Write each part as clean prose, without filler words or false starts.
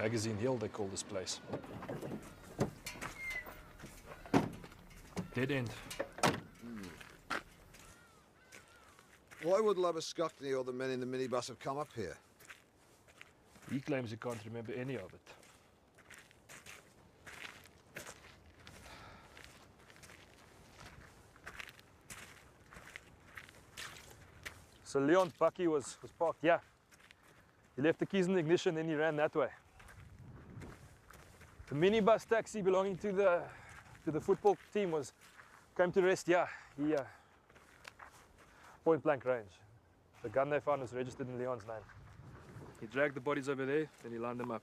Magazine Hill, they call this place. Dead end. Why would Labuschagne or the men in the minibus have come up here? He claims he can't remember any of it. So Leon's bucky was parked here. He left the keys in the ignition, then he ran that way. The minibus taxi belonging to the football team came to rest here. He point blank range. The gun they found was registered in Leon's name. He dragged the bodies over there, then he lined them up.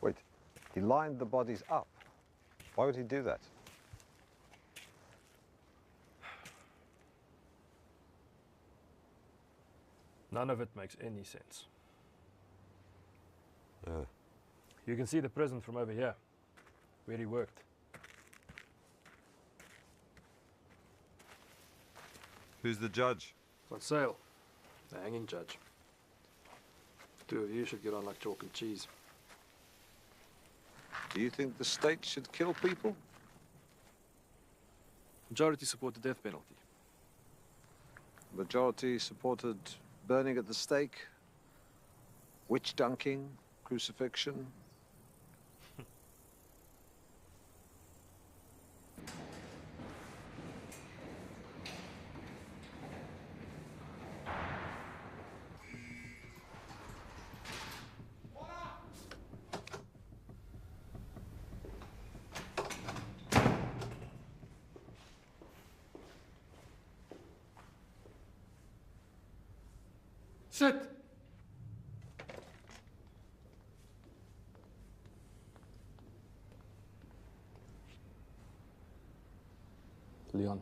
Wait, he lined the bodies up? Why would he do that? None of it makes any sense. Yeah. You can see the prison from over here, where he worked. Who's the judge? It's on sale. The hanging judge. Two of you should get on like chalk and cheese. Do you think the state should kill people? Majority support the death penalty. Majority supported burning at the stake, witch dunking, crucifixion. Sit! Leon,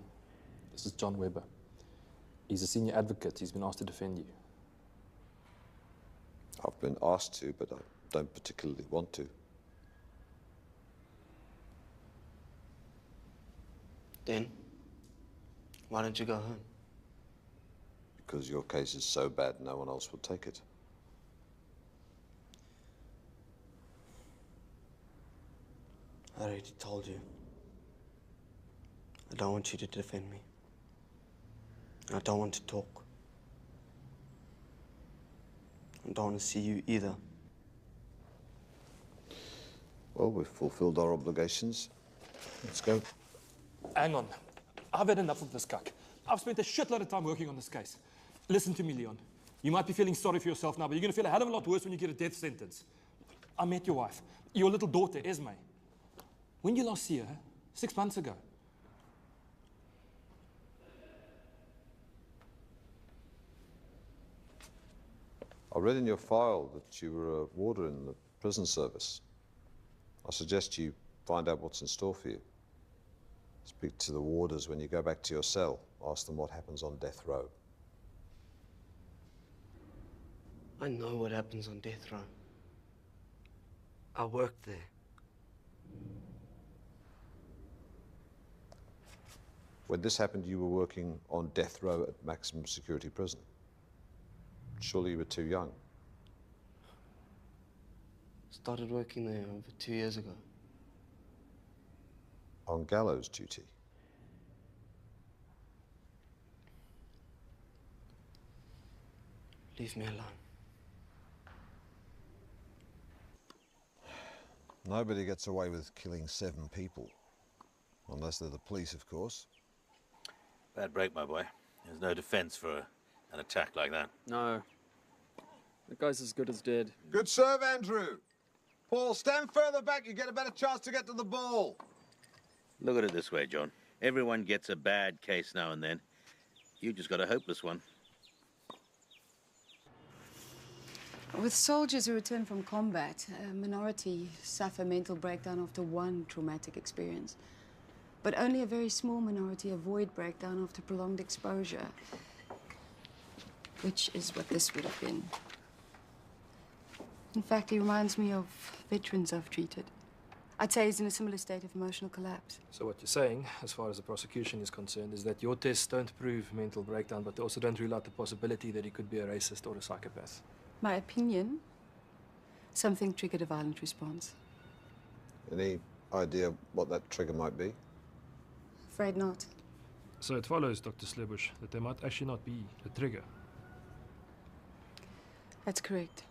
this is John Webber. He's a senior advocate. He's been asked to defend you. I've been asked to, but I don't particularly want to. Then, why don't you go home? Because your case is so bad, no one else will take it. I already told you. I don't want you to defend me. I don't want to talk. I don't want to see you either. Well, we've fulfilled our obligations. Let's go. Hang on. I've had enough of this cuck. I've spent a shitload of time working on this case. Listen to me, Leon. You might be feeling sorry for yourself now, but you're going to feel a hell of a lot worse when you get a death sentence. I met your wife, your little daughter, Esme. When you last see her? 6 months ago. I read in your file that you were a warder in the prison service. I suggest you find out what's in store for you. Speak to the warders when you go back to your cell. Ask them what happens on death row. I know what happens on death row. I worked there. When this happened, you were working on death row at maximum security prison. Surely you were too young. Started working there over 2 years ago. On gallows duty. Leave me alone. Nobody gets away with killing 7 people. Unless they're the police, of course. Bad break, my boy. There's no defense for an attack like that. No. The guy's as good as dead. Good serve, Andrew. Paul, stand further back. You get a better chance to get to the ball. Look at it this way, John. Everyone gets a bad case now and then. You just got a hopeless one. With soldiers who return from combat, a minority suffer mental breakdown after one traumatic experience. But only a very small minority avoid breakdown after prolonged exposure, which is what this would have been. In fact, he reminds me of veterans I've treated. I'd say he's in a similar state of emotional collapse. So what you're saying, as far as the prosecution is concerned, is that your tests don't prove mental breakdown, but they also don't rule out the possibility that he could be a racist or a psychopath. My opinion, something triggered a violent response. Any idea what that trigger might be? Afraid not. So it follows, Dr. Slebush, that there might actually not be a trigger. That's correct.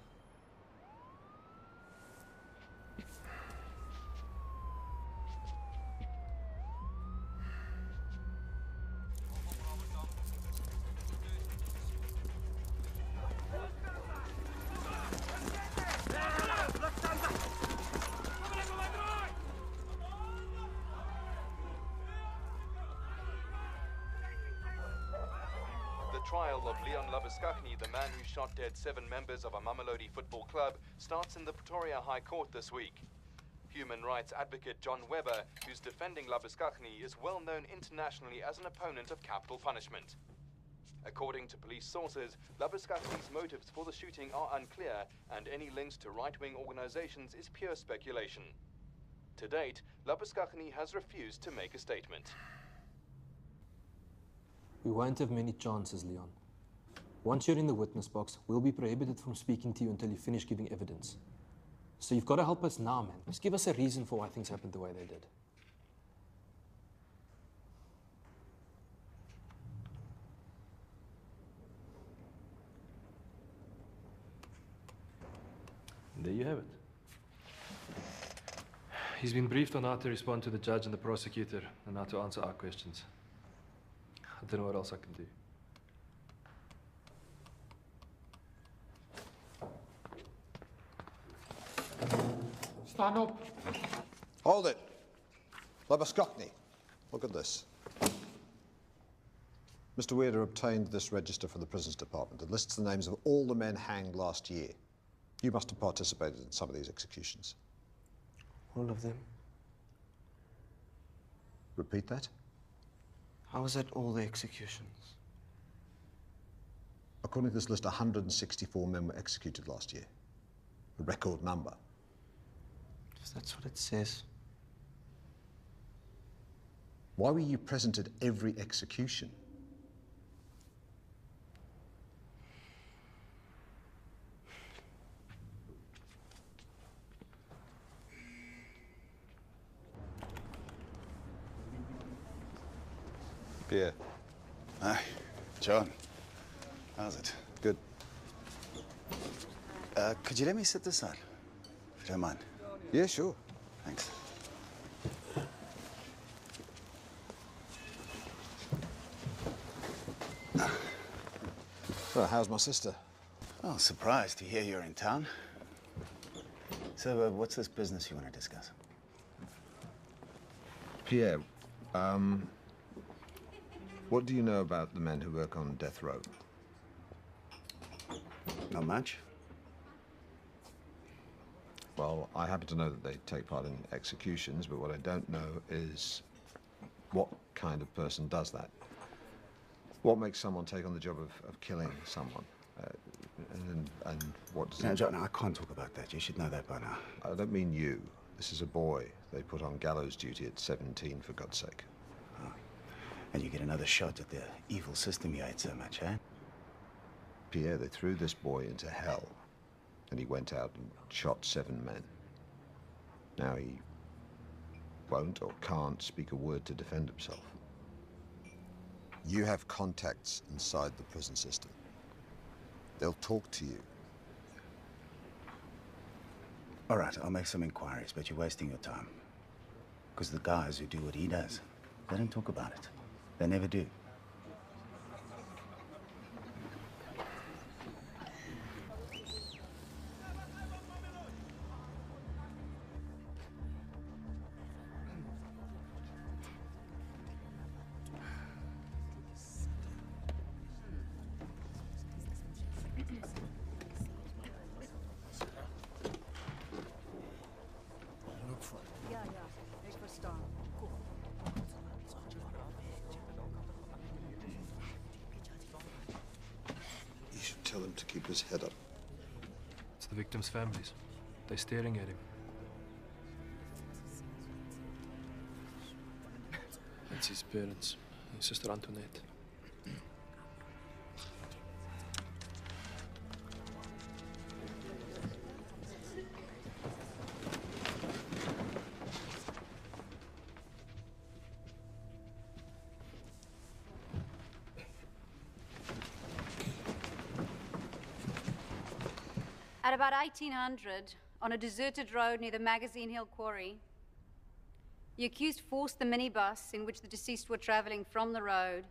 The trial of Leon Labuskaghni, the man who shot dead 7 members of a Mamelodi football club, starts in the Pretoria High Court this week. Human rights advocate John Webber, who's defending Labuskaghni, is well known internationally as an opponent of capital punishment. According to police sources, Labuskaghni's motives for the shooting are unclear, and any links to right-wing organizations is pure speculation. To date, Labuskaghni has refused to make a statement. We won't have many chances, Leon. Once you're in the witness box, we'll be prohibited from speaking to you until you finish giving evidence. So you've got to help us now, man. Just give us a reason for why things happened the way they did. And there you have it. He's been briefed on how to respond to the judge and the prosecutor and how to answer our questions. I don't know what else I can do. Stand up. Hold it. Labuskaghni, look at this. Mr. Weirder obtained this register from the Prisons Department. It lists the names of all the men hanged last year. You must have participated in some of these executions. All of them? Repeat that? How was that all the executions? According to this list, 164 men were executed last year. A record number. If that's what it says. Why were you present at every execution? Pierre. Hi, John. How's it? Good. Could you let me sit this side, if you don't mind? Yeah, sure. Thanks. Well, how's my sister? Oh, surprised to hear you're in town. So, what's this business you want to discuss? Pierre, what do you know about the men who work on death row? Not much. Well, I happen to know that they take part in executions, but what I don't know is what kind of person does that. What makes someone take on the job of killing someone? And what does No, John, I can't talk about that. You should know that by now. I don't mean you. This is a boy. They put on gallows duty at 17, for God's sake. Oh. And you get another shot at the evil system you hate so much, eh? Pierre, they threw this boy into hell, and he went out and shot 7 men. Now he won't or can't speak a word to defend himself. You have contacts inside the prison system. They'll talk to you. All right, I'll make some inquiries, but you're wasting your time. Because the guys who do what he does, they don't talk about it. They never do. You should tell him to keep his head up. It's the victims' families. They're staring at him. It's his parents, his sister Antoinette. At about 1800, on a deserted road near the Magazine Hill Quarry, the accused forced the minibus in which the deceased were traveling from the road,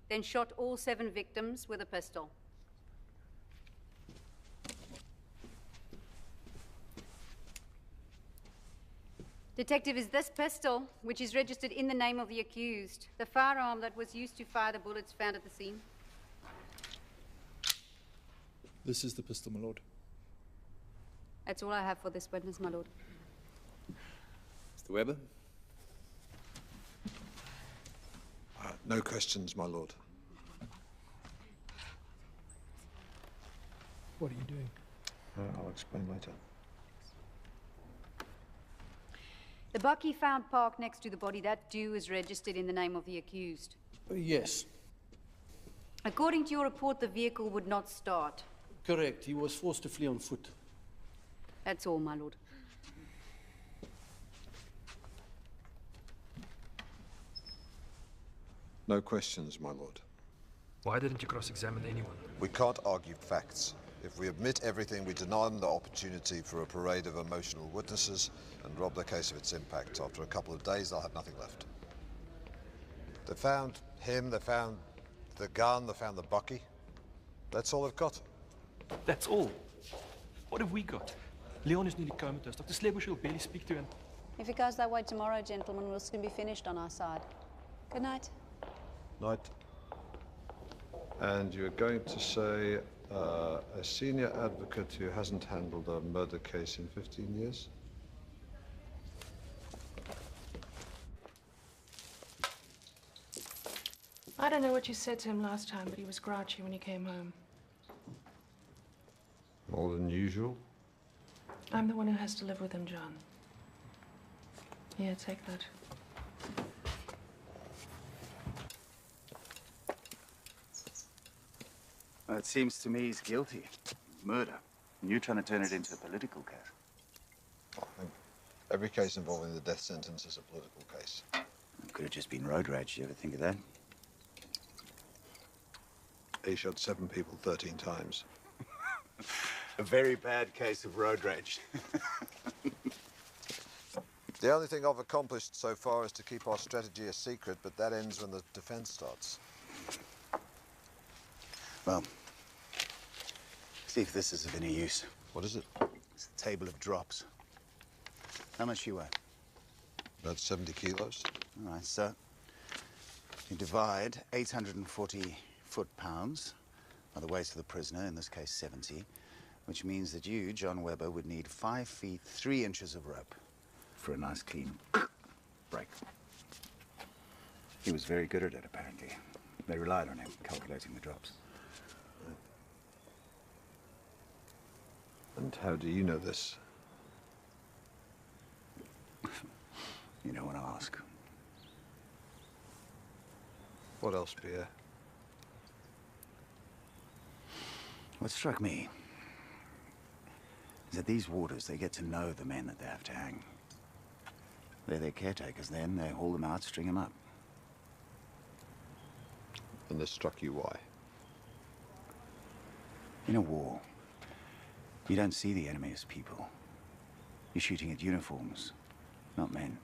then shot all 7 victims with a pistol. Detective, is this pistol, which is registered in the name of the accused, the firearm that was used to fire the bullets found at the scene? This is the pistol, my lord. That's all I have for this witness, my lord. Mr. Webber? No questions, my lord. What are you doing? I'll explain later. The bucky found parked next to the body, that too is registered in the name of the accused. Yes, According to your report, the vehicle would not start. correct. He was forced to flee on foot. That's all, my lord. No questions, my lord. Why didn't you cross-examine anyone? We can't argue facts. If we admit everything, we deny them the opportunity for a parade of emotional witnesses and rob the case of its impact. After a couple of days, they'll have nothing left. They found him, they found the gun, they found the bucky. That's all they've got. That's all. What have we got? Leon is nearly comatose. Dr. Slebush will barely speak to him. If it goes that way tomorrow, gentlemen, we'll soon be finished on our side. Good night. Night. And you're going to say a senior advocate who hasn't handled a murder case in 15 years? I don't know what you said to him last time, but he was grouchy when he came home. More than usual? I'm the one who has to live with him, John. Here, take that. Well, it seems to me he's guilty. Murder. And you're trying to turn it into a political case. I think every case involving the death sentence is a political case. It could have just been road rage. You ever think of that? He shot 7 people 13 times. A very bad case of road rage. The only thing I've accomplished so far is to keep our strategy a secret, but that ends when the defense starts. Well, see if this is of any use. What is it? It's a table of drops. How much you weigh? About 70 kilos. All right, so you divide 840 foot-pounds by the weight of the prisoner, in this case 70, which means that you, John Webber, would need 5 feet 3 inches of rope for a nice clean break. He was very good at it, apparently. They relied on him calculating the drops. And how do you know this? You don't want to ask. What else, Pierre? What struck me is that these warders, they get to know the men that they have to hang. They're their caretakers then. They haul them out, string them up. And this struck you why? In a war, you don't see the enemy as people. You're shooting at uniforms, not men.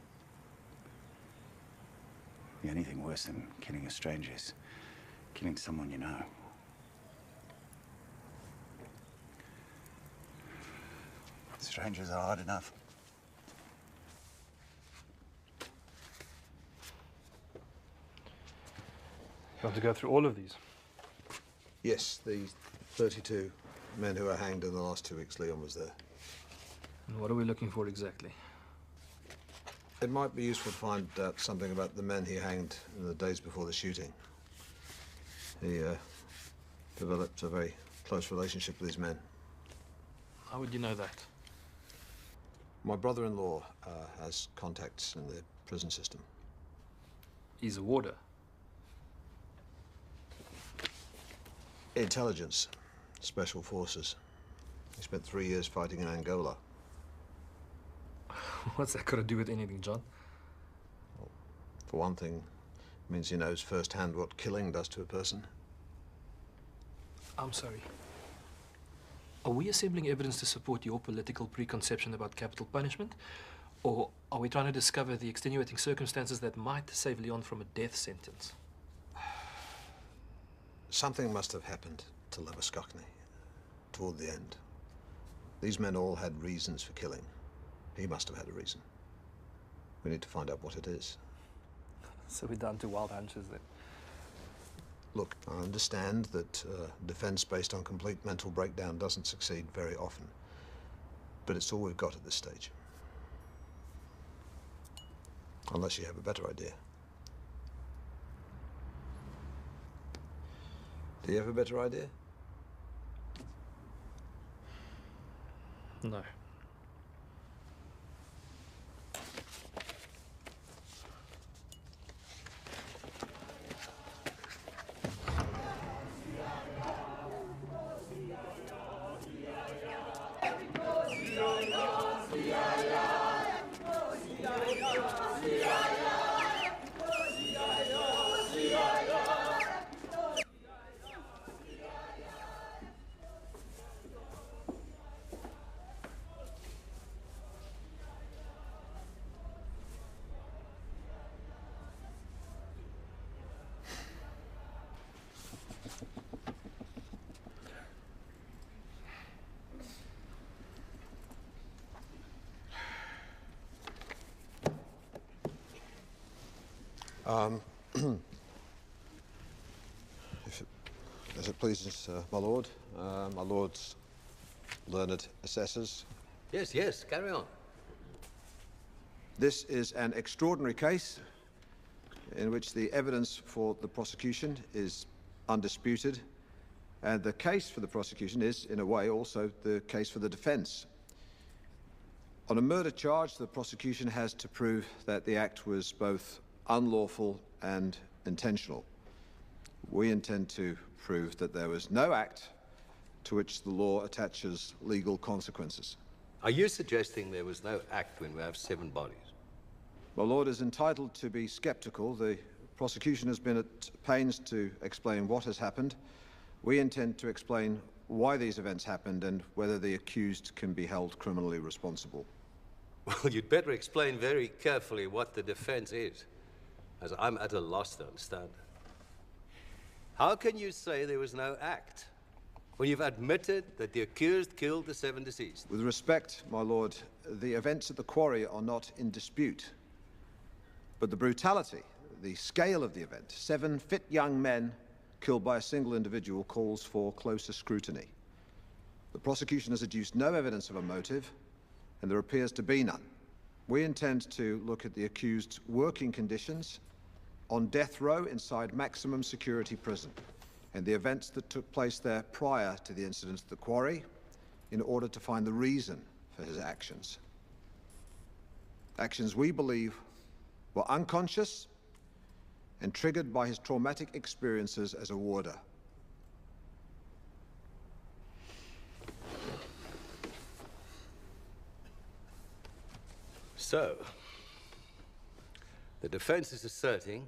The only thing worse than killing a stranger is killing someone you know. Strangers are hard enough. You want to go through all of these? Yes, the 32 men who were hanged in the last 2 weeks. Leon was there. And what are we looking for exactly? It might be useful to find out something about the men he hanged in the days before the shooting. He developed a very close relationship with these men. How would you know that? My brother-in-law has contacts in the prison system. He's a warder. Intelligence, special forces. He spent 3 years fighting in Angola. What's that got to do with anything, John? Well, for one thing, it means he knows firsthand what killing does to a person. I'm sorry. Are we assembling evidence to support your political preconception about capital punishment? Or are we trying to discover the extenuating circumstances that might save Leon from a death sentence? Something must have happened to Labuschagne toward the end. These men all had reasons for killing. He must have had a reason. We need to find out what it is. So we're down to wild hunches then. Look, I understand that defense based on complete mental breakdown doesn't succeed very often, but it's all we've got at this stage. Unless you have a better idea. Do you have a better idea? No. As it pleases my lord, my lord's learned assessors. Yes, yes, carry on. This is an extraordinary case in which the evidence for the prosecution is undisputed, and the case for the prosecution is, in a way, also the case for the defense. On a murder charge, the prosecution has to prove that the act was both unlawful and intentional. We intend to prove that there was no act to which the law attaches legal consequences. Are you suggesting there was no act when we have 7 bodies? My lord is entitled to be skeptical. The prosecution has been at pains to explain what has happened. We intend to explain why these events happened and whether the accused can be held criminally responsible. Well, you'd better explain very carefully what the defense is, as I'm at a loss to understand. How can you say there was no act when you've admitted that the accused killed the 7 deceased? With respect, my lord, the events at the quarry are not in dispute. But the brutality, the scale of the event, 7 fit young men killed by a single individual, calls for closer scrutiny. The prosecution has adduced no evidence of a motive, and there appears to be none. We intend to look at the accused's working conditions on death row inside maximum security prison, and the events that took place there prior to the incident at the quarry, in order to find the reason for his actions. Actions we believe were unconscious and triggered by his traumatic experiences as a warder. So, the defense is asserting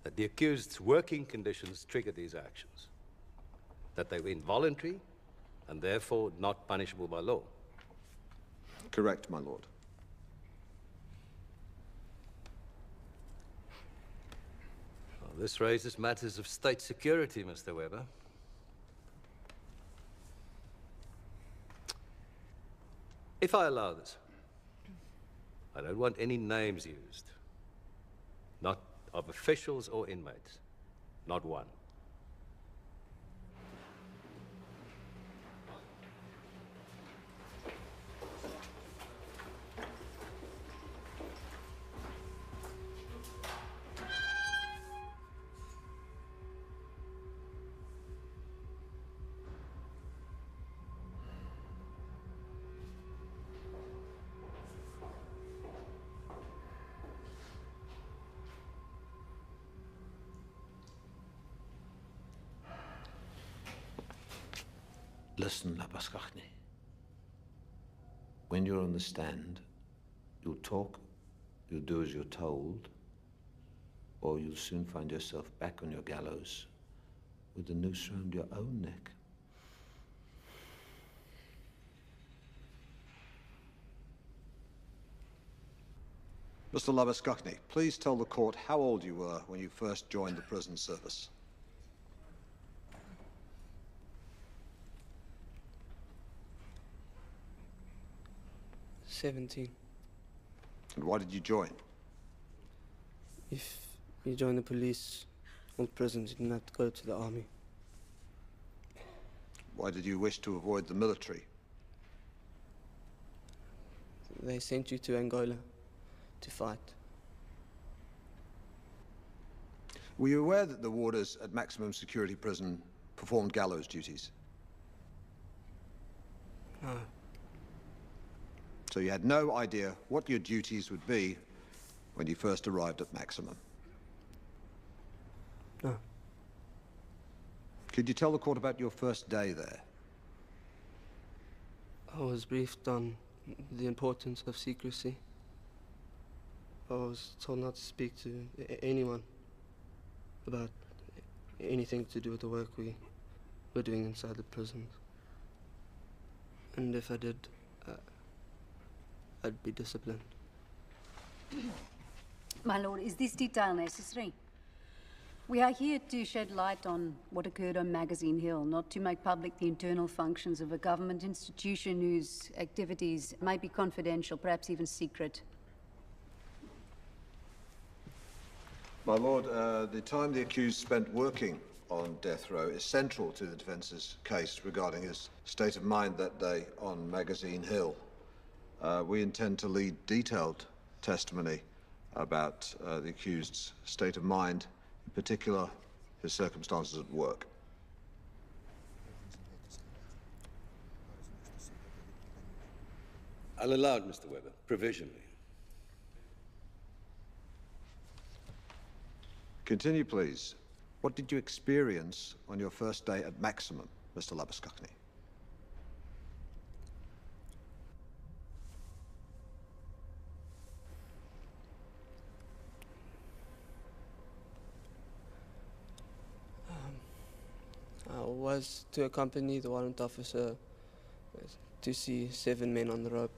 that the accused's working conditions triggered these actions, that they were involuntary and therefore not punishable by law. Correct, my lord. Well, this raises matters of state security, Mr. Webber. If I allow this, I don't want any names used. Not of officials or inmates. Not one. Listen, Labuschagne. When you're on the stand, you'll talk, you'll do as you're told, or you'll soon find yourself back on your gallows with the noose around your own neck. Mr. Labuschagne, please tell the court how old you were when you first joined the prison service. "17. And why did you join? If you join the police or prisons, you didn't have to go to the army. Why did you wish to avoid the military? They sent you to Angola to fight. Were you aware that the warders at maximum security prison performed gallows duties? No. So you had no idea what your duties would be when you first arrived at maximum? No. Could you tell the court about your first day there? I was briefed on the importance of secrecy. I was told not to speak to anyone about anything to do with the work we were doing inside the prisons. And if I did, I'd be disciplined. My lord, is this detail necessary? We are here to shed light on what occurred on Magazine Hill, not to make public the internal functions of a government institution whose activities may be confidential, perhaps even secret. My lord, the time the accused spent working on death row is central to the defence's case regarding his state of mind that day on Magazine Hill. We intend to lead detailed testimony about the accused's state of mind, in particular his circumstances at work. I'll allow it, Mr. Webber, provisionally. Continue, please. What did you experience on your first day at maximum, Mr. Labuschagne? I was to accompany the warrant officer to see 7 men on the rope.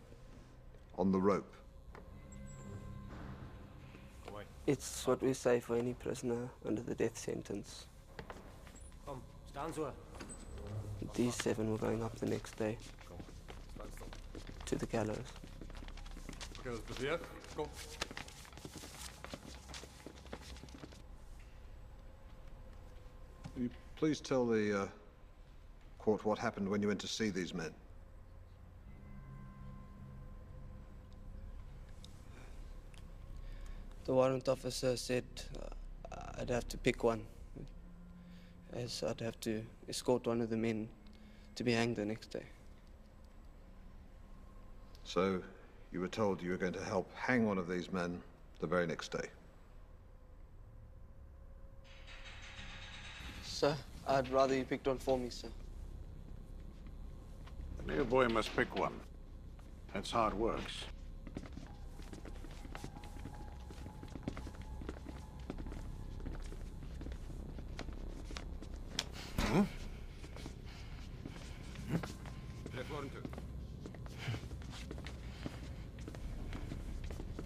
On the rope? It's what we say for any prisoner under the death sentence. Kom, staan so. These 7 were going up the next day to the gallows. Okay, ons beweeg. Kom. Will you please tell the court what happened when you went to see these men? The warrant officer said I'd have to pick one, as I'd have to escort one of the men to be hanged the next day. So you were told you were going to help hang one of these men the very next day? Sir, I'd rather you picked one for me, sir. The new boy must pick one. That's how it works.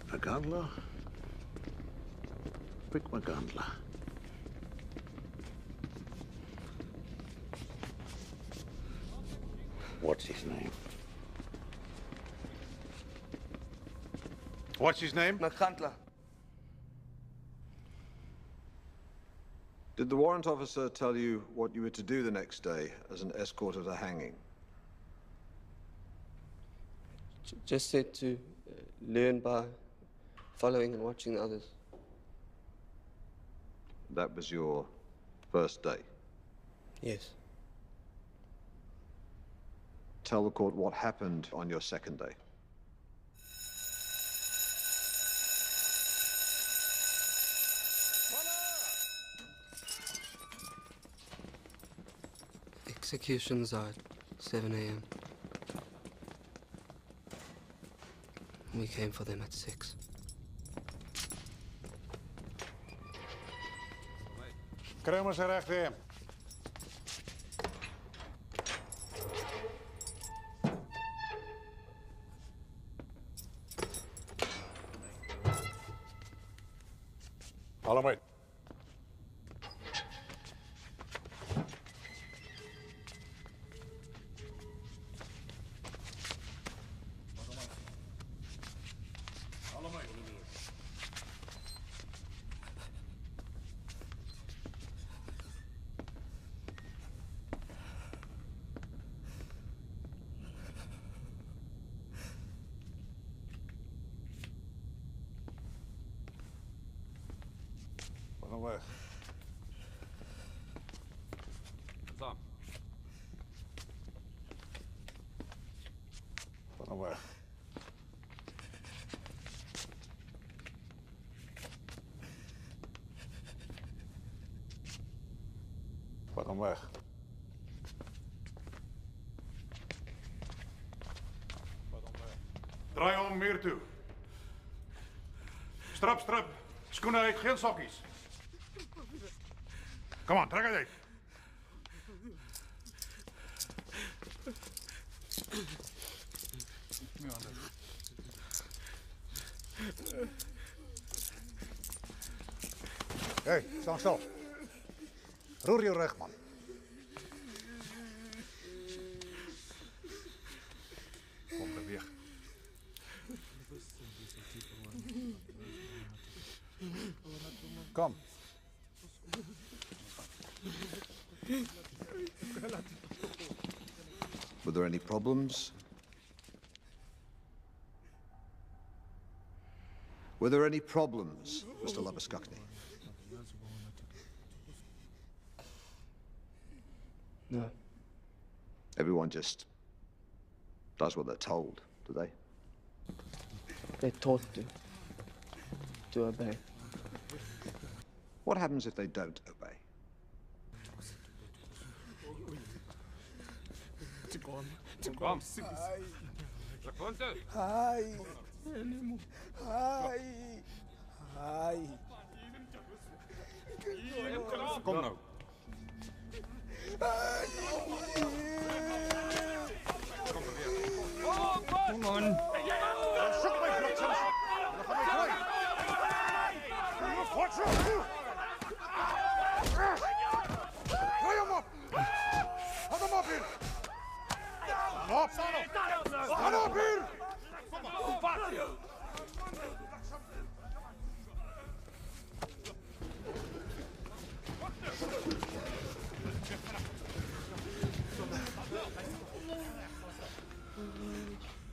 Magandla? Pick Magandla. What's his name? What's his name? Magandla. Did the warrant officer tell you what you were to do the next day as an escort at a hanging? Just said to learn by following and watching others. That was your first day? Yes. Tell the court what happened on your second day. Executions are at 7 a.m. We came for them at 6. Kry ons reg daar. Haal hom uit. Vat hom weg. Saam. Vat hom weg. Vat hom weg. Draai hom muur toe. Strap, strap. Skoene uit, geen sokkies. Kom aan, trek het uit. Hey, staan stil. Roer jou rug, man. Kom, beweeg. Kom. Were there any problems? Were there any problems, Mr. Labuschagne? No. Everyone just does what they're told, do they? They're taught to obey. What happens if they don't obey? Kom. Raconte. Hi. Hi. Hi. Kom nou. Kom on. Soek my bliksem. Dan gaan my kry. Wat so? Kry hom op. Hou hom op hier. Staan op. Staan op hier. Kom maar. Pas jou.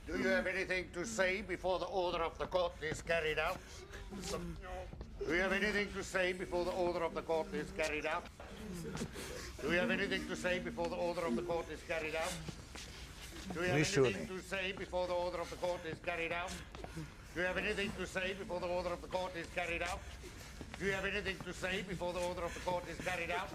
Do you have anything to say before the order of the court is carried out? Do you have anything to say before the order of the court is carried out? Do you have anything to say before the order of the court is carried out? Do you have anything to say before the order of the court is carried out? Do you have anything to say before the order of the court is carried out? Do you have anything to say before the order of the court is carried out?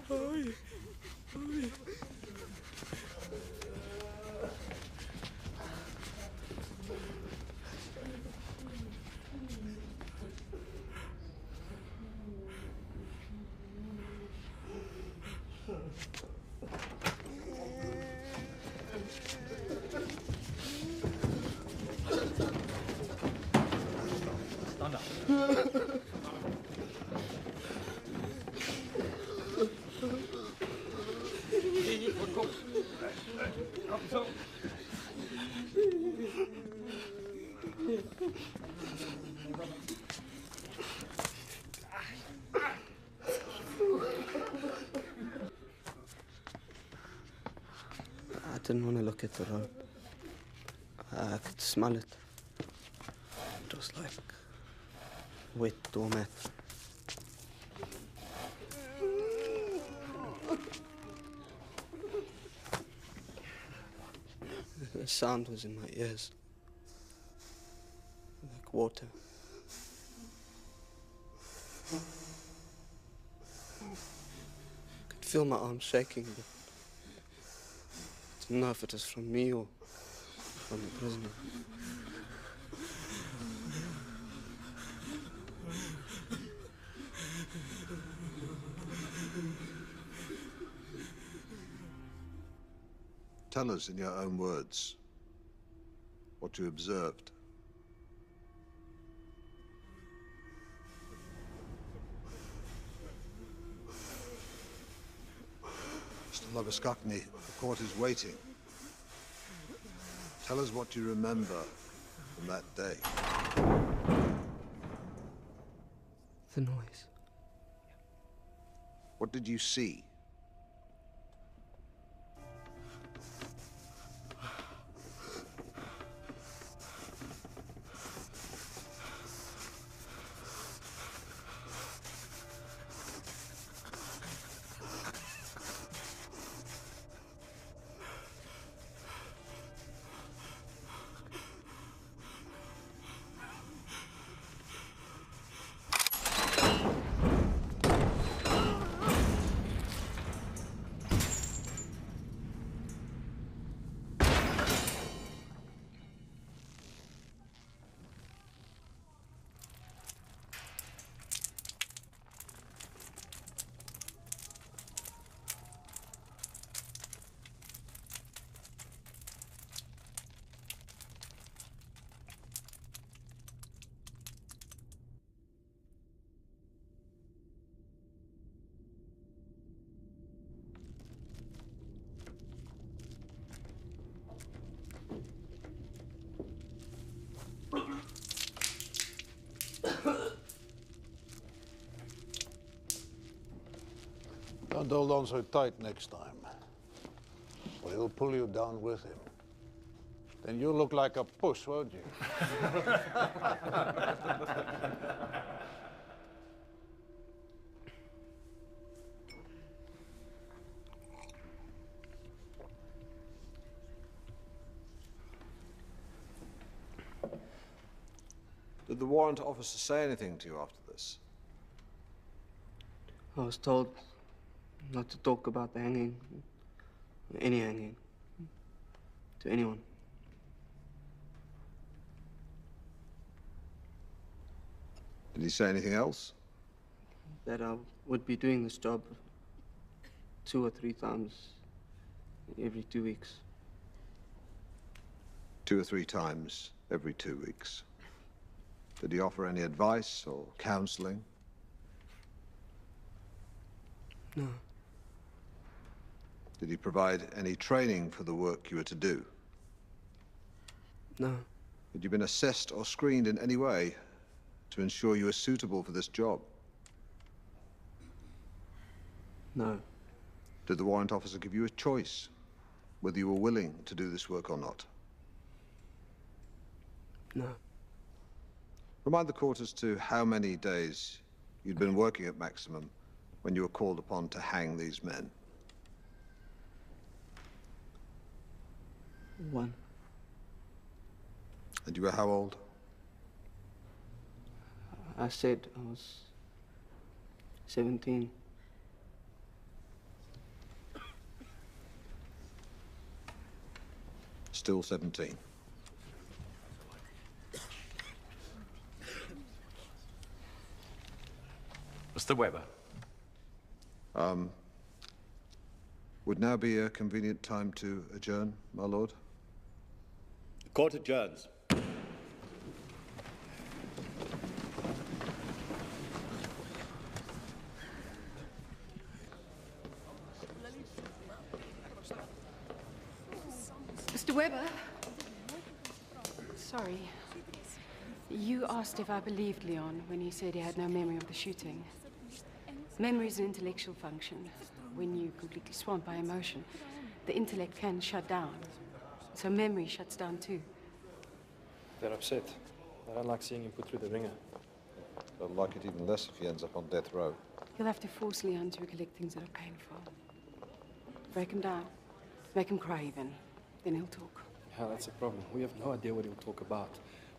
Stand up. Kom. Kom zo. I didn't want to look at the road. I could smell it. It was like wet doormat. The sound was in my ears, like water. I could feel my arms shaking, but I didn't know if it was from me or from the prisoner. Tell us in your own words what you observed. Labuskakni, the court is waiting. Tell us what you remember from that day. The noise. What did you see? Don't hold on so tight next time, or he'll pull you down with him. Then you'll look like a puss, won't you? Did the warrant officer say anything to you after this? I was told not to talk about the hanging, any hanging, to anyone. Did he say anything else? That I would be doing this job 2 or 3 times every 2 weeks. 2 or 3 times every 2 weeks. Did he offer any advice or counseling? No. Did he provide any training for the work you were to do? No. Had you been assessed or screened in any way to ensure you were suitable for this job? No. Did the warrant officer give you a choice whether you were willing to do this work or not? No. Remind the court as to how many days you'd been working at Maximum when you were called upon to hang these men. 1. And you were how old? I said I was 17. Still 17. Mr. Weber. Would now be a convenient time to adjourn, my lord? The court adjourns. Mr. Weber? Sorry. You asked if I believed Leon when he said he had no memory of the shooting. Memory is an intellectual function. When you're completely swamped by emotion, the intellect can shut down. So memory shuts down too. They're upset. They don't like seeing him put through the ringer. They'll like it even less if he ends up on death row. You'll have to force Leon to recollect things that are painful. Break him down. Make him cry even. Then he'll talk. Yeah, that's the problem. We have no idea what he'll talk about.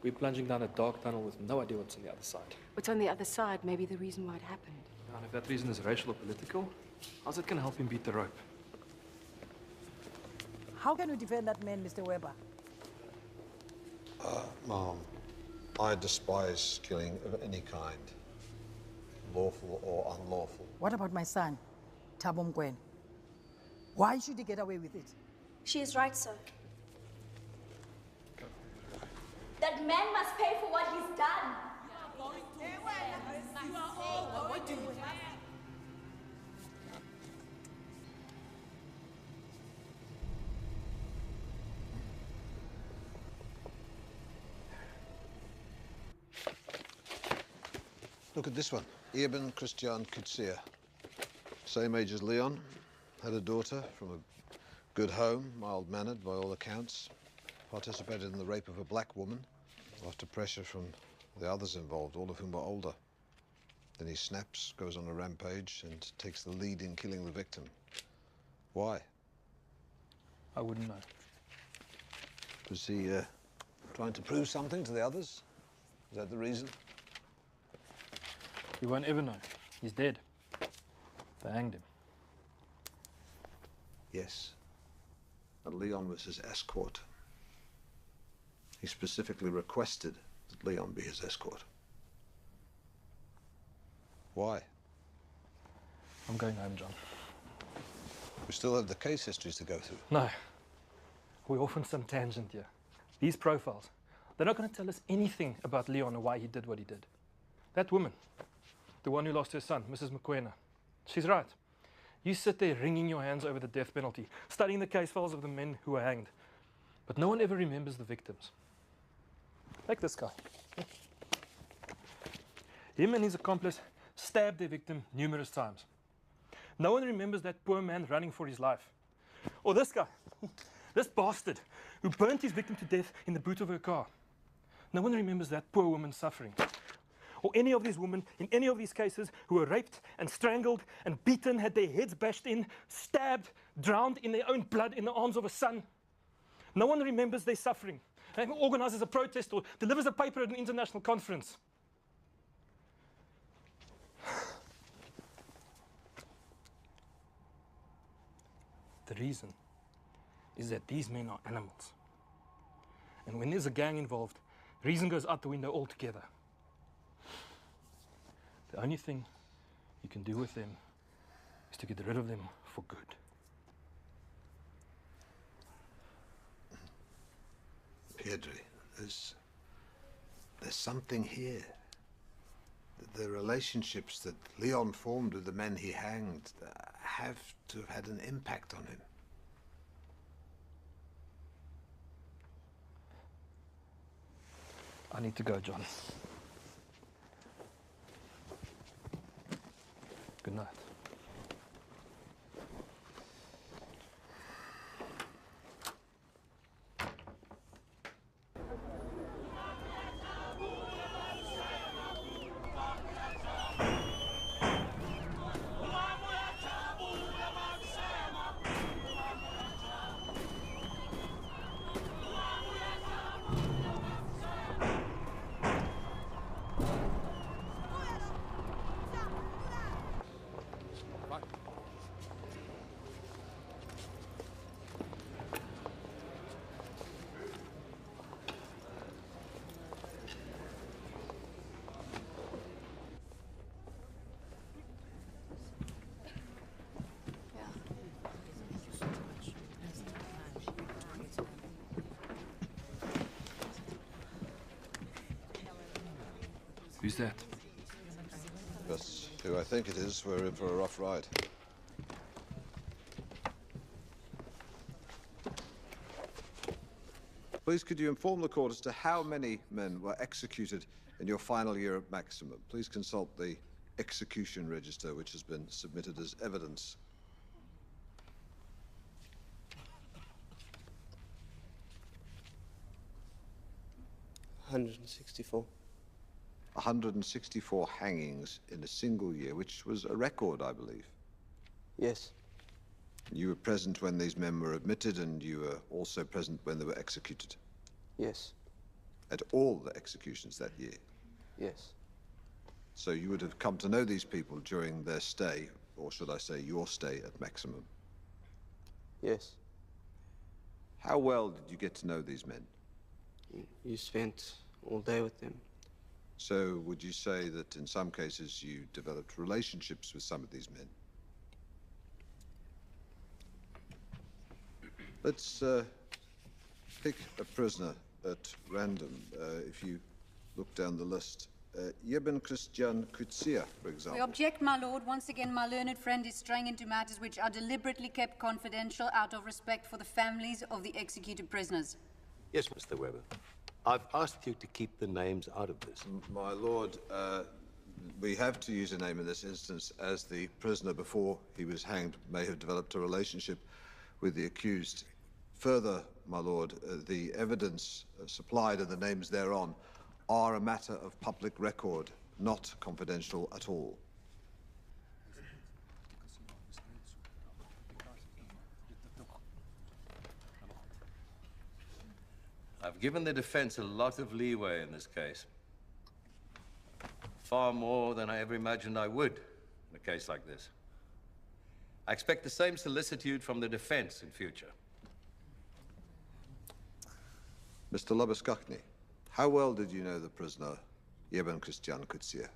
We're plunging down a dark tunnel with no idea what's on the other side. What's on the other side may be the reason why it happened. And if that reason is racial or political, how's it going to help him beat the rope? How can you defend that man, Mr. Weber? Ma'am, I despise killing of any kind, lawful or unlawful. What about my son, Thabo Mokoena? Why should he get away with it? She is right, sir. That man must pay for what he's done. Look at this one. Ibn Christian Kutsia. Same age as Leon. Had a daughter from a good home, mild-mannered by all accounts. Participated in the rape of a black woman after pressure from the others involved, all of whom were older. Then he snaps, goes on a rampage, and takes the lead in killing the victim. Why? I wouldn't know. Was he trying to prove something to the others? Is that the reason? You won't ever know. He's dead. They hanged him. Yes. And Leon was his escort. He specifically requested that Leon be his escort. Why? I'm going home, John. We still have the case histories to go through. No. We're off on some tangent here. These profiles, they're not going to tell us anything about Leon or why he did what he did. That woman, the one who lost her son, Mrs. Mokoena, she's right. You sit there wringing your hands over the death penalty, studying the case files of the men who were hanged. But no one ever remembers the victims. Like this guy. Him and his accomplice stabbed their victim numerous times. No one remembers that poor man running for his life. Or this guy, this bastard, who burnt his victim to death in the boot of her car. No one remembers that poor woman suffering. Or any of these women in any of these cases who were raped and strangled and beaten, had their heads bashed in, stabbed, drowned in their own blood in the arms of a son. No one remembers their suffering. And organizes a protest or delivers a paper at an international conference. The reason is that these men are animals. And when there's a gang involved, reason goes out the window altogether. The only thing you can do with them is to get rid of them for good. Piedri, there's something here. The relationships that Leon formed with the men he hanged have to have had an impact on him. I need to go, John. Good night. Who's that? That's who I think it is. We're in for a rough ride. Please, could you inform the court as to how many men were executed in your final year at maximum? Please consult the execution register, which has been submitted as evidence. $164. 164 hangings in a single year, which was a record, I believe. Yes. You were present when these men were admitted, and you were also present when they were executed? Yes. At all the executions that year? Yes. So you would have come to know these people during their stay, or should I say your stay at maximum? Yes. How well did you get to know these men? You spent all day with them. So would you say that in some cases you developed relationships with some of these men? Let's pick a prisoner at random. If you look down the list. Ibn Christian Kutsia, for example. We object, my lord. Once again, my learned friend is straying into matters which are deliberately kept confidential out of respect for the families of the executed prisoners. Yes, Mr. Weber. I've asked you to keep the names out of this. My lord, We have to use a name in this instance, as the prisoner before he was hanged may have developed a relationship with the accused. Further, my lord, the evidence supplied and the names thereon are a matter of public record, not confidential at all. I've given the defense a lot of leeway in this case. Far more than I ever imagined I would in a case like this. I expect the same solicitude from the defense in future. Mr. Labuskachny, how well did you know the prisoner, Yeben Christian Kutsia?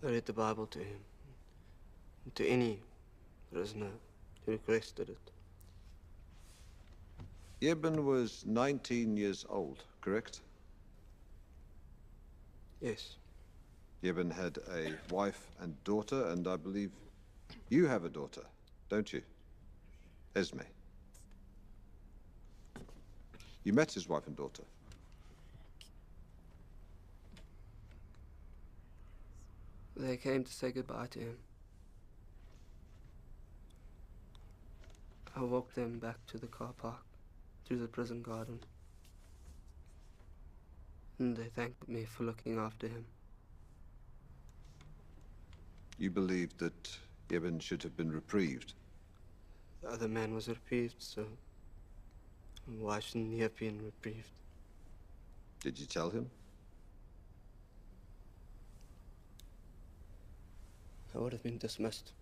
I read the Bible to him, to any prisoner who requested it. Yeben was 19 years old, correct? Yes. Yeben had a wife and daughter, and I believe you have a daughter, don't you? Esme. You met his wife and daughter? They came to say goodbye to him. I walked them back to the car park, through the prison garden. And they thanked me for looking after him. You believed that Yeben should have been reprieved? The other man was reprieved, so why shouldn't he have been reprieved? Did you tell him? I would have been dismissed.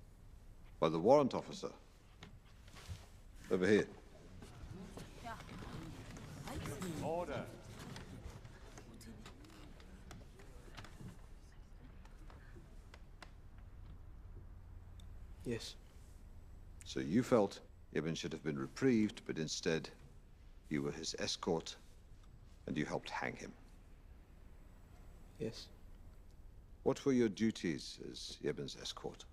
By the warrant officer? Over here. Order. Yes. So you felt Yeben should have been reprieved, but instead you were his escort and you helped hang him? Yes. What were your duties as Yeben's escort?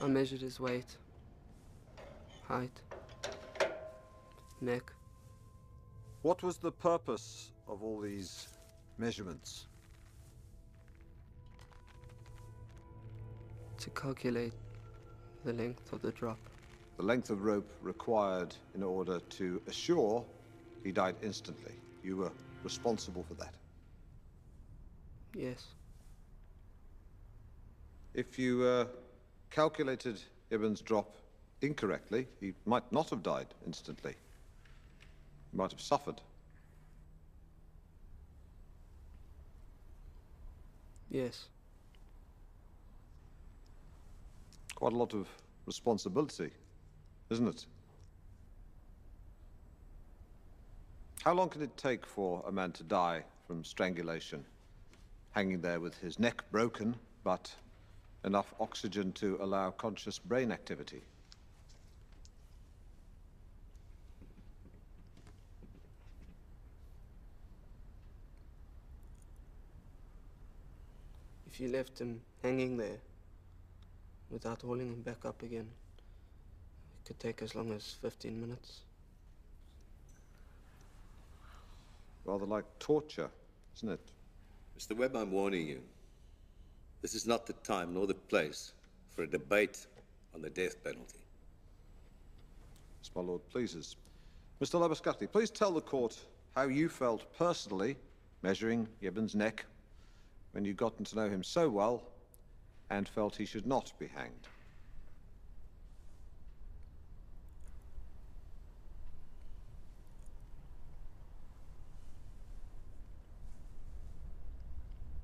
I measured his weight, height, neck. What was the purpose of all these measurements? To calculate the length of the drop. The length of rope required in order to assure he died instantly. You were responsible for that. Yes. If you calculated Yeben's drop incorrectly, he might not have died instantly. He might have suffered. Yes. Quite a lot of responsibility, isn't it? How long can it take for a man to die from strangulation, hanging there with his neck broken, but enough oxygen to allow conscious brain activity? If you left him hanging there without hauling him back up again, it could take as long as 15 minutes. Rather like torture, isn't it? Mr. Webb, I'm warning you. This is not the time nor the place for a debate on the death penalty. As my lord pleases. Mr. Labuskachny, please tell the court how you felt personally measuring Yeben's neck when you'd gotten to know him so well and felt he should not be hanged.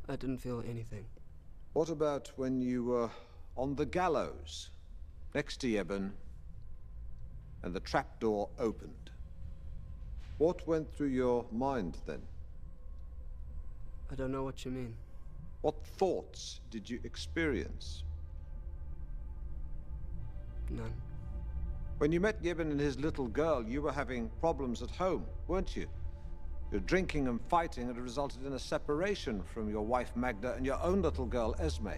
I didn't feel anything. What about when you were on the gallows next to Yeben and the trapdoor opened? What went through your mind then? I don't know what you mean. What thoughts did you experience? None. When you met Yeben and his little girl, you were having problems at home, weren't you? Your drinking and fighting had resulted in a separation from your wife Magda and your own little girl Esme.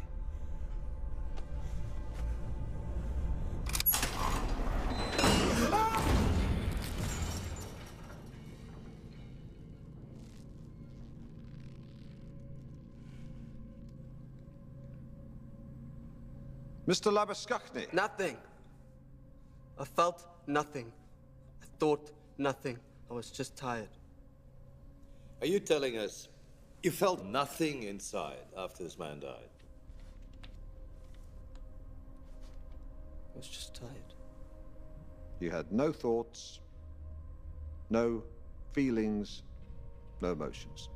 Mr. Labuskachny. Nothing. I felt nothing. I thought nothing. I was just tired. Are you telling us you felt nothing inside after this man died? I was just tired. You had no thoughts, no feelings, no emotions.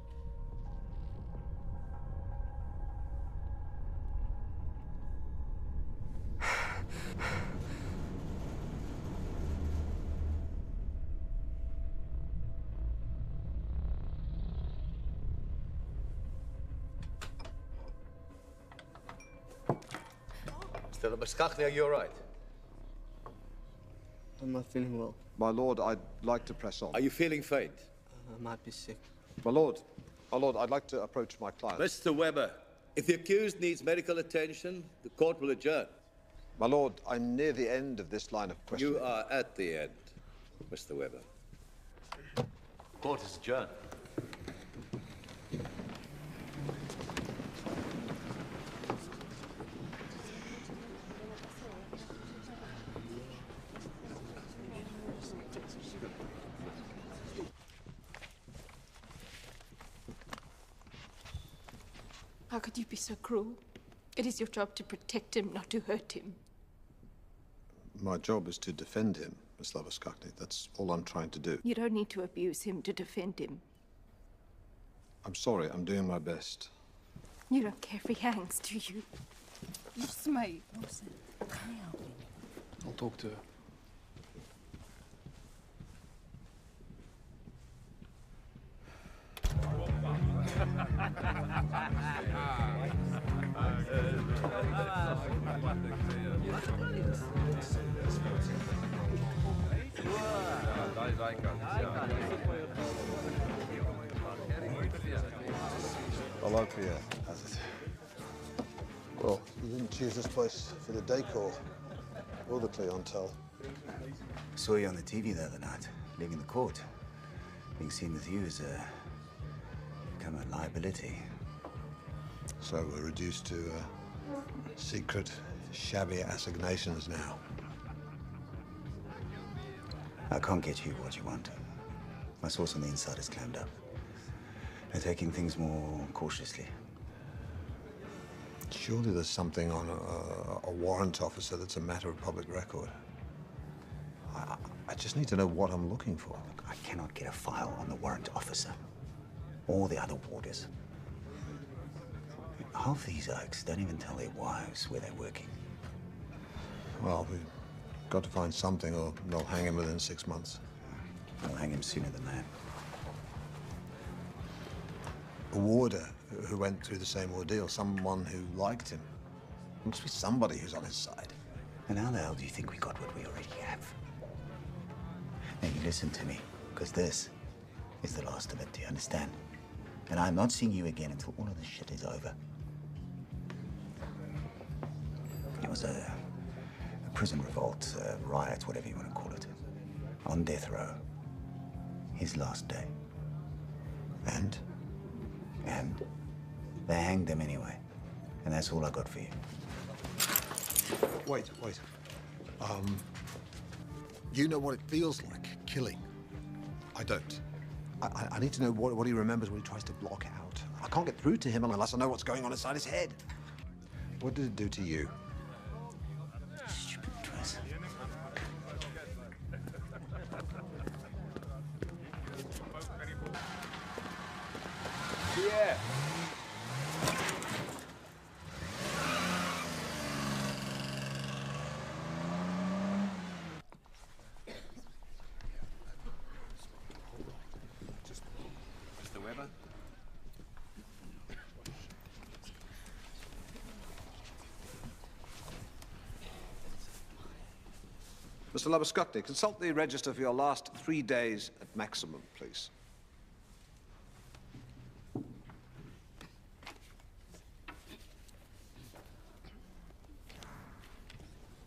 Mr. Labuskachny, are you all right? I'm not feeling well. My lord, I'd like to press on. Are you feeling faint? I might be sick. My lord, I'd like to approach my client. Mr. Weber, if the accused needs medical attention, the court will adjourn. My lord, I'm near the end of this line of questioning. You are at the end, Mr. Weber. Court is adjourned. How could you be so cruel? It is your job to protect him, not to hurt him. My job is to defend him, Miss Labuskachny. That's all I'm trying to do. You don't need to abuse him to defend him. I'm sorry, I'm doing my best. You don't care if he hangs, do you? Yes, mate. I'll talk to her. Hello, Pierre. How's it? Well, you didn't choose this place for the decor or the clientele. Saw you on the TV the other night, leaving the court. Being seen with you is become a liability. So we're reduced to secret, shabby assignations now. I can't get you what you want. My source on the inside has climbed up. They're taking things more cautiously. Surely there's something on a warrant officer that's a matter of public record. I just need to know what I'm looking for. Look, I cannot get a file on the warrant officer or the other warders. Half these oaks don't even tell their wives where they're working. Well, we've got to find something or they'll hang him within 6 months. They'll hang him sooner than that. A warder who went through the same ordeal, someone who liked him. There must be somebody who's on his side. And how the hell do you think we got what we already have? Now you listen to me, because this is the last of it, do you understand? And I'm not seeing you again until all of this shit is over. It was a prison revolt, a riot, whatever you want to call it. On death row. His last day. And? And they hanged him anyway. And that's all I got for you. Wait. You know what it feels like, killing. I don't. I need to know what he remembers, what he tries to block out. I can't get through to him unless I know what's going on inside his head. What did it do to you? Stupid dress. Yeah. Mr. Weber? Mr. Labuskachny, consult the register for your last 3 days at maximum, please.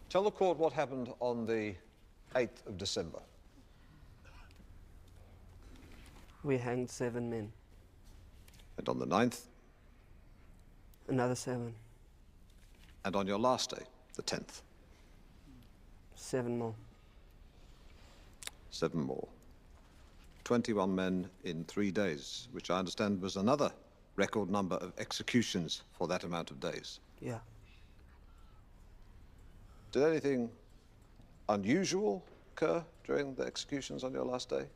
Tell the court what happened on the 8th of December. We hanged 7 men. And on the 9th? Another 7. And on your last day? the 10th? 7 more. 7 more. 21 men in 3 days, which I understand was another record number of executions for that amount of days. Yeah. Did anything unusual occur during the executions on your last day?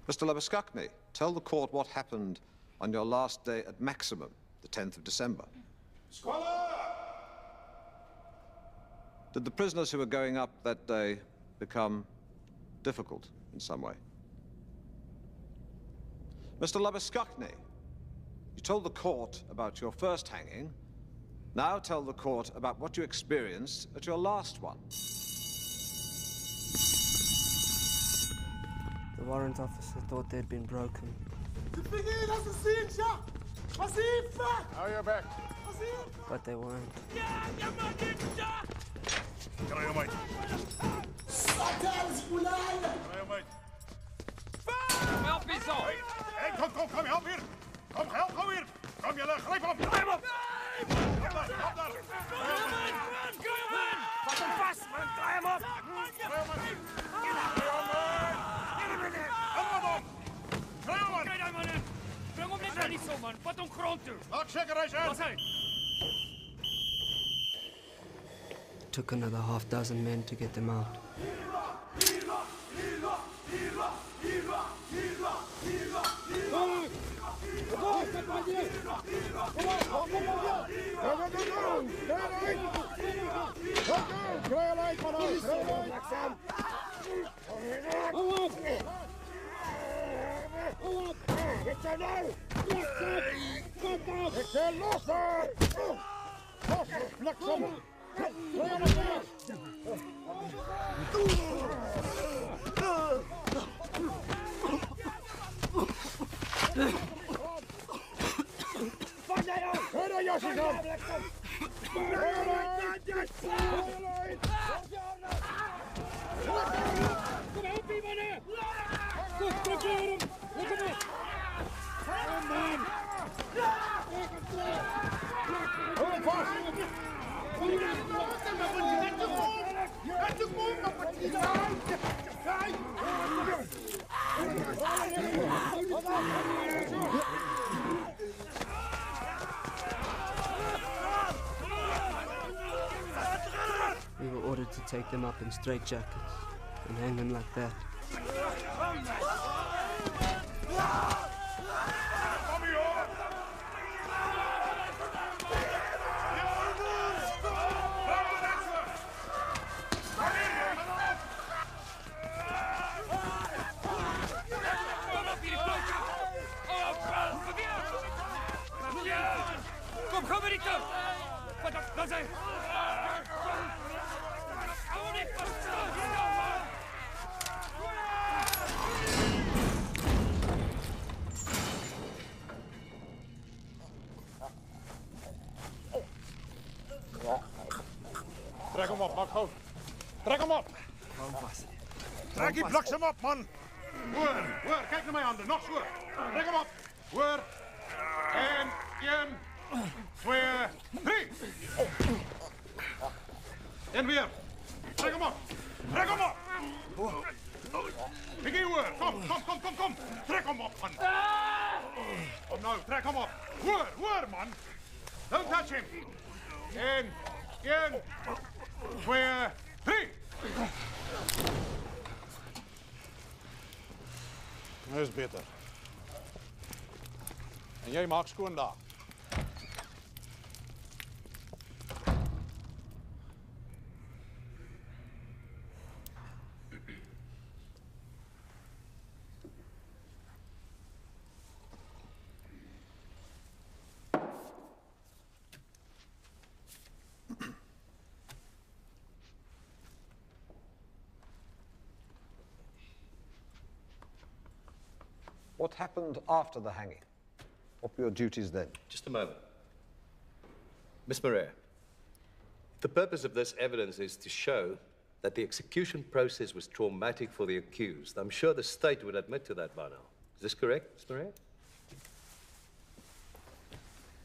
Mr. Labuskakny, tell the court what happened on your last day at Maximum, the 10th of December. Scholar! Did the prisoners who were going up that day become difficult in some way? Mr. Labuskakny, you told the court about your first hanging. Now tell the court about what you experienced at your last one. The warrant officer thought they'd been broken. Now you're back. But they weren't. Kan je mate? Help me zo! Hey, kom, help hier! Kom hier! Kom, jullie, grijp op! Grijp op! Kom daar! Vat hem vast, man! Draai hem op! Krijg hem, man! Breng hem net maar niet zo, man! Vat hem grond toe! Maak zeker hij zijn! Was hij? Took another half-dozen men to get them out. We were ordered to take them up in straitjackets and hang them like that. Kom, maar niet toe! Wat dan zijn? Trek hem op, Marco. Trek hem op. Trek die bliksem op, man. Hoor, kijk naar mijn handen. Nog zo. Trek hem op. Hoor. 1, 2, 3. En weer. Trek hem op. Trek hem op. Kijk hier, hoor. Kom. Trek hem op, man. Kom nou, trek hem op. Hoor, man. Don't touch him. 1, 2, 3. Dat is beter. En jij maakt schoon daar. What happened after the hanging? What were your duties then? Just a moment. Miss Moreira, the purpose of this evidence is to show that the execution process was traumatic for the accused. I'm sure the state would admit to that by now. Is this correct, Ms. Maria?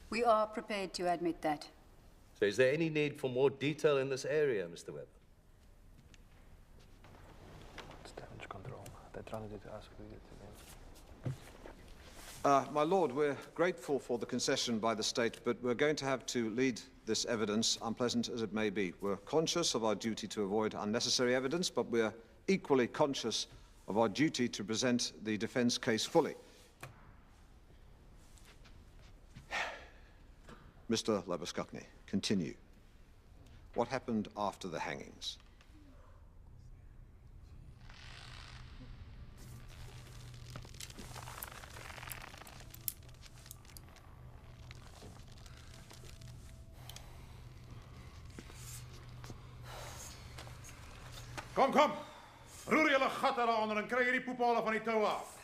We are prepared to admit that. So is there any need for more detail in this area, Mr. Webber? It's damage control. They're trying to do to us. My Lord, we're grateful for the concession by the state, but we're going to have to lead this evidence, unpleasant as it may be. We're conscious of our duty to avoid unnecessary evidence, but we're equally conscious of our duty to present the defense case fully. Mr. Labuskakny, continue. What happened after the hangings? Kom, kom. Roer julle gat daaronder en kry hierdie poepale van die tou af.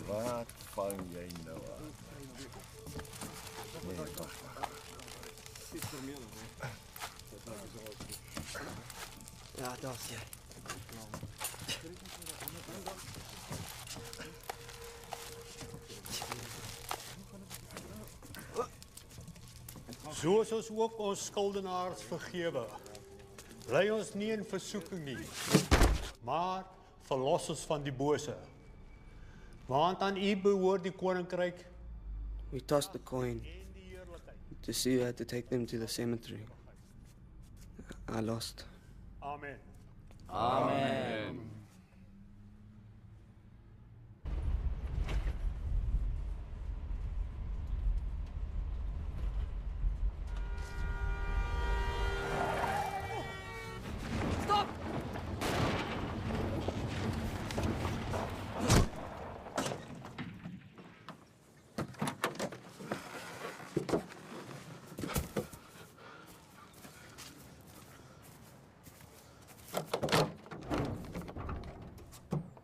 Wat vang jy nou aan? Nee, wag. Ja, daar's jy. Soos ons ook ons skuldenaars vergewe, lei ons nie in versoeking nie, maar verlos ons van die bose. Want aan u behoort die koninkryk. We tossed the coin to see who had to take them to the cemetery. I lost. Amen. Amen. Stop!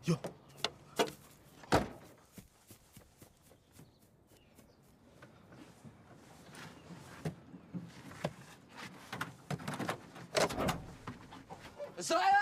Yo. Israel!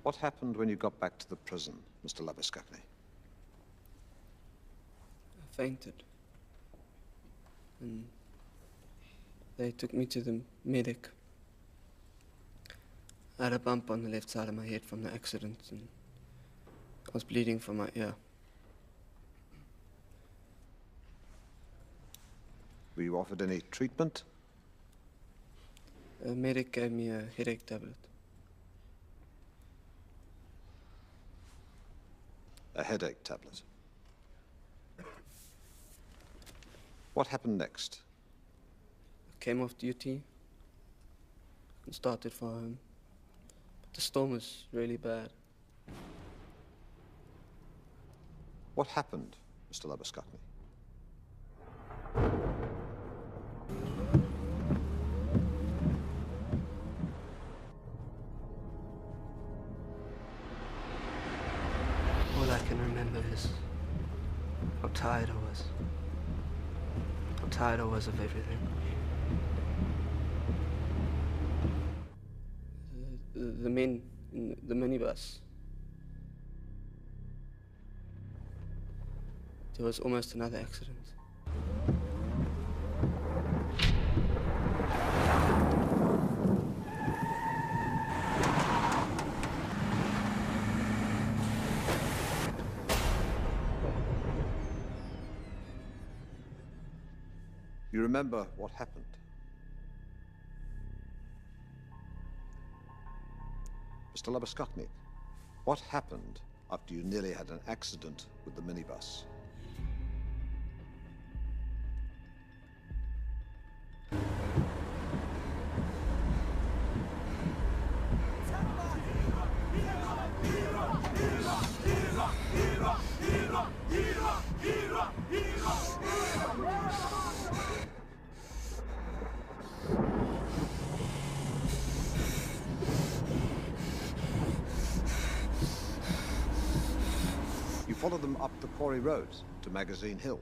What happened when you got back to the prison, Mr. Labuschagne? I fainted. And they took me to the medic. I had a bump on the left side of my head from the accident, and I was bleeding from my ear. Were you offered any treatment? The medic gave me a headache tablet. A headache tablet. What happened next? I came off duty and started for home. But the storm was really bad. What happened, Mr. Labuschagne? All I can remember is how tired I was. How tired I was of everything. The men in the minibus. There was almost another accident. You remember what happened? Mr. Labuschagne, what happened after you nearly had an accident with the minibus? You followed them up the quarry road to Magazine Hill.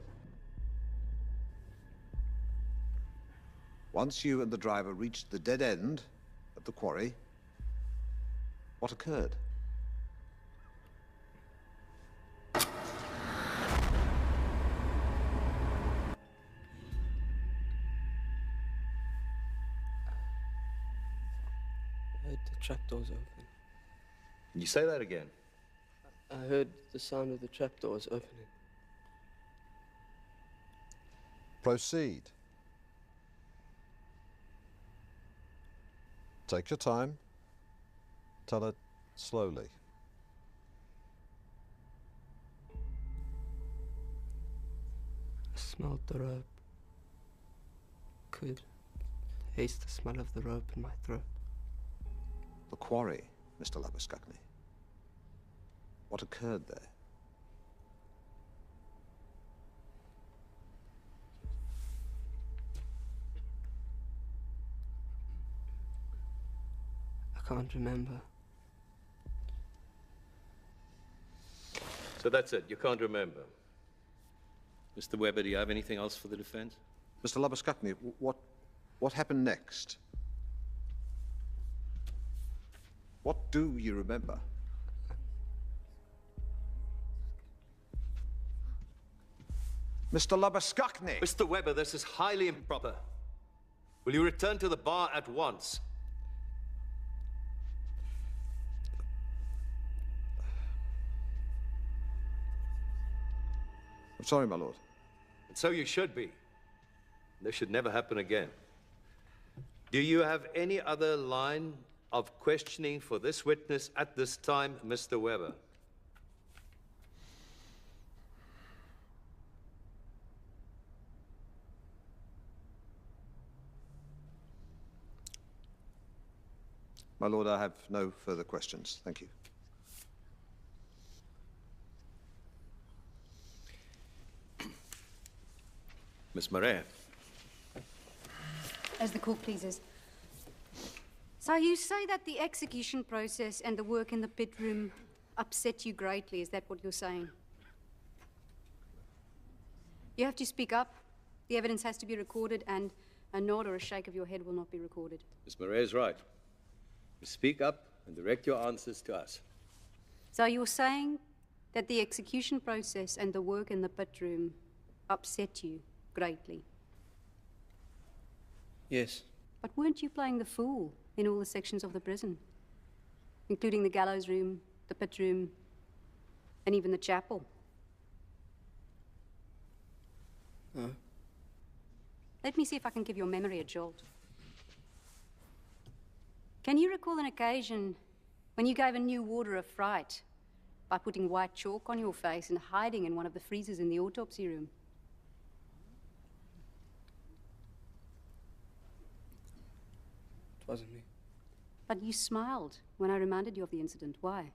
Once you and the driver reached the dead end of the quarry, what occurred? I heard the trapdoors open. Can you say that again? I heard the sound of the trapdoors opening. Proceed. Take your time. Tell it slowly. I smelled the rope. Could taste the smell of the rope in my throat. The quarry, Mr. Labuschagne. What occurred there? I can't remember. So that's it, you can't remember. Mr. Webber, do you have anything else for the defense? Mr. Labuschagne, what happened next? What do you remember? Mr. Labuschagne! Mr. Webber, this is highly improper. Will you return to the bar at once? I'm sorry, my lord. And so you should be. This should never happen again. Do you have any other line of questioning for this witness at this time, Mr. Webber? My lord, I have no further questions. Thank you. Miss Murray. As the court pleases. So you say that the execution process and the work in the pit room upset you greatly. Is that what you're saying? You have to speak up. The evidence has to be recorded, and a nod or a shake of your head will not be recorded. Miss Murray is right. You speak up and direct your answers to us. So you're saying that the execution process and the work in the pit room upset you greatly? Yes. But weren't you playing the fool in all the sections of the prison, including the gallows room, the pit room, and even the chapel? No. Let me see if I can give your memory a jolt. Can you recall an occasion when you gave a new warder a fright by putting white chalk on your face and hiding in one of the freezers in the autopsy room? It wasn't me. But you smiled when I reminded you of the incident. Why?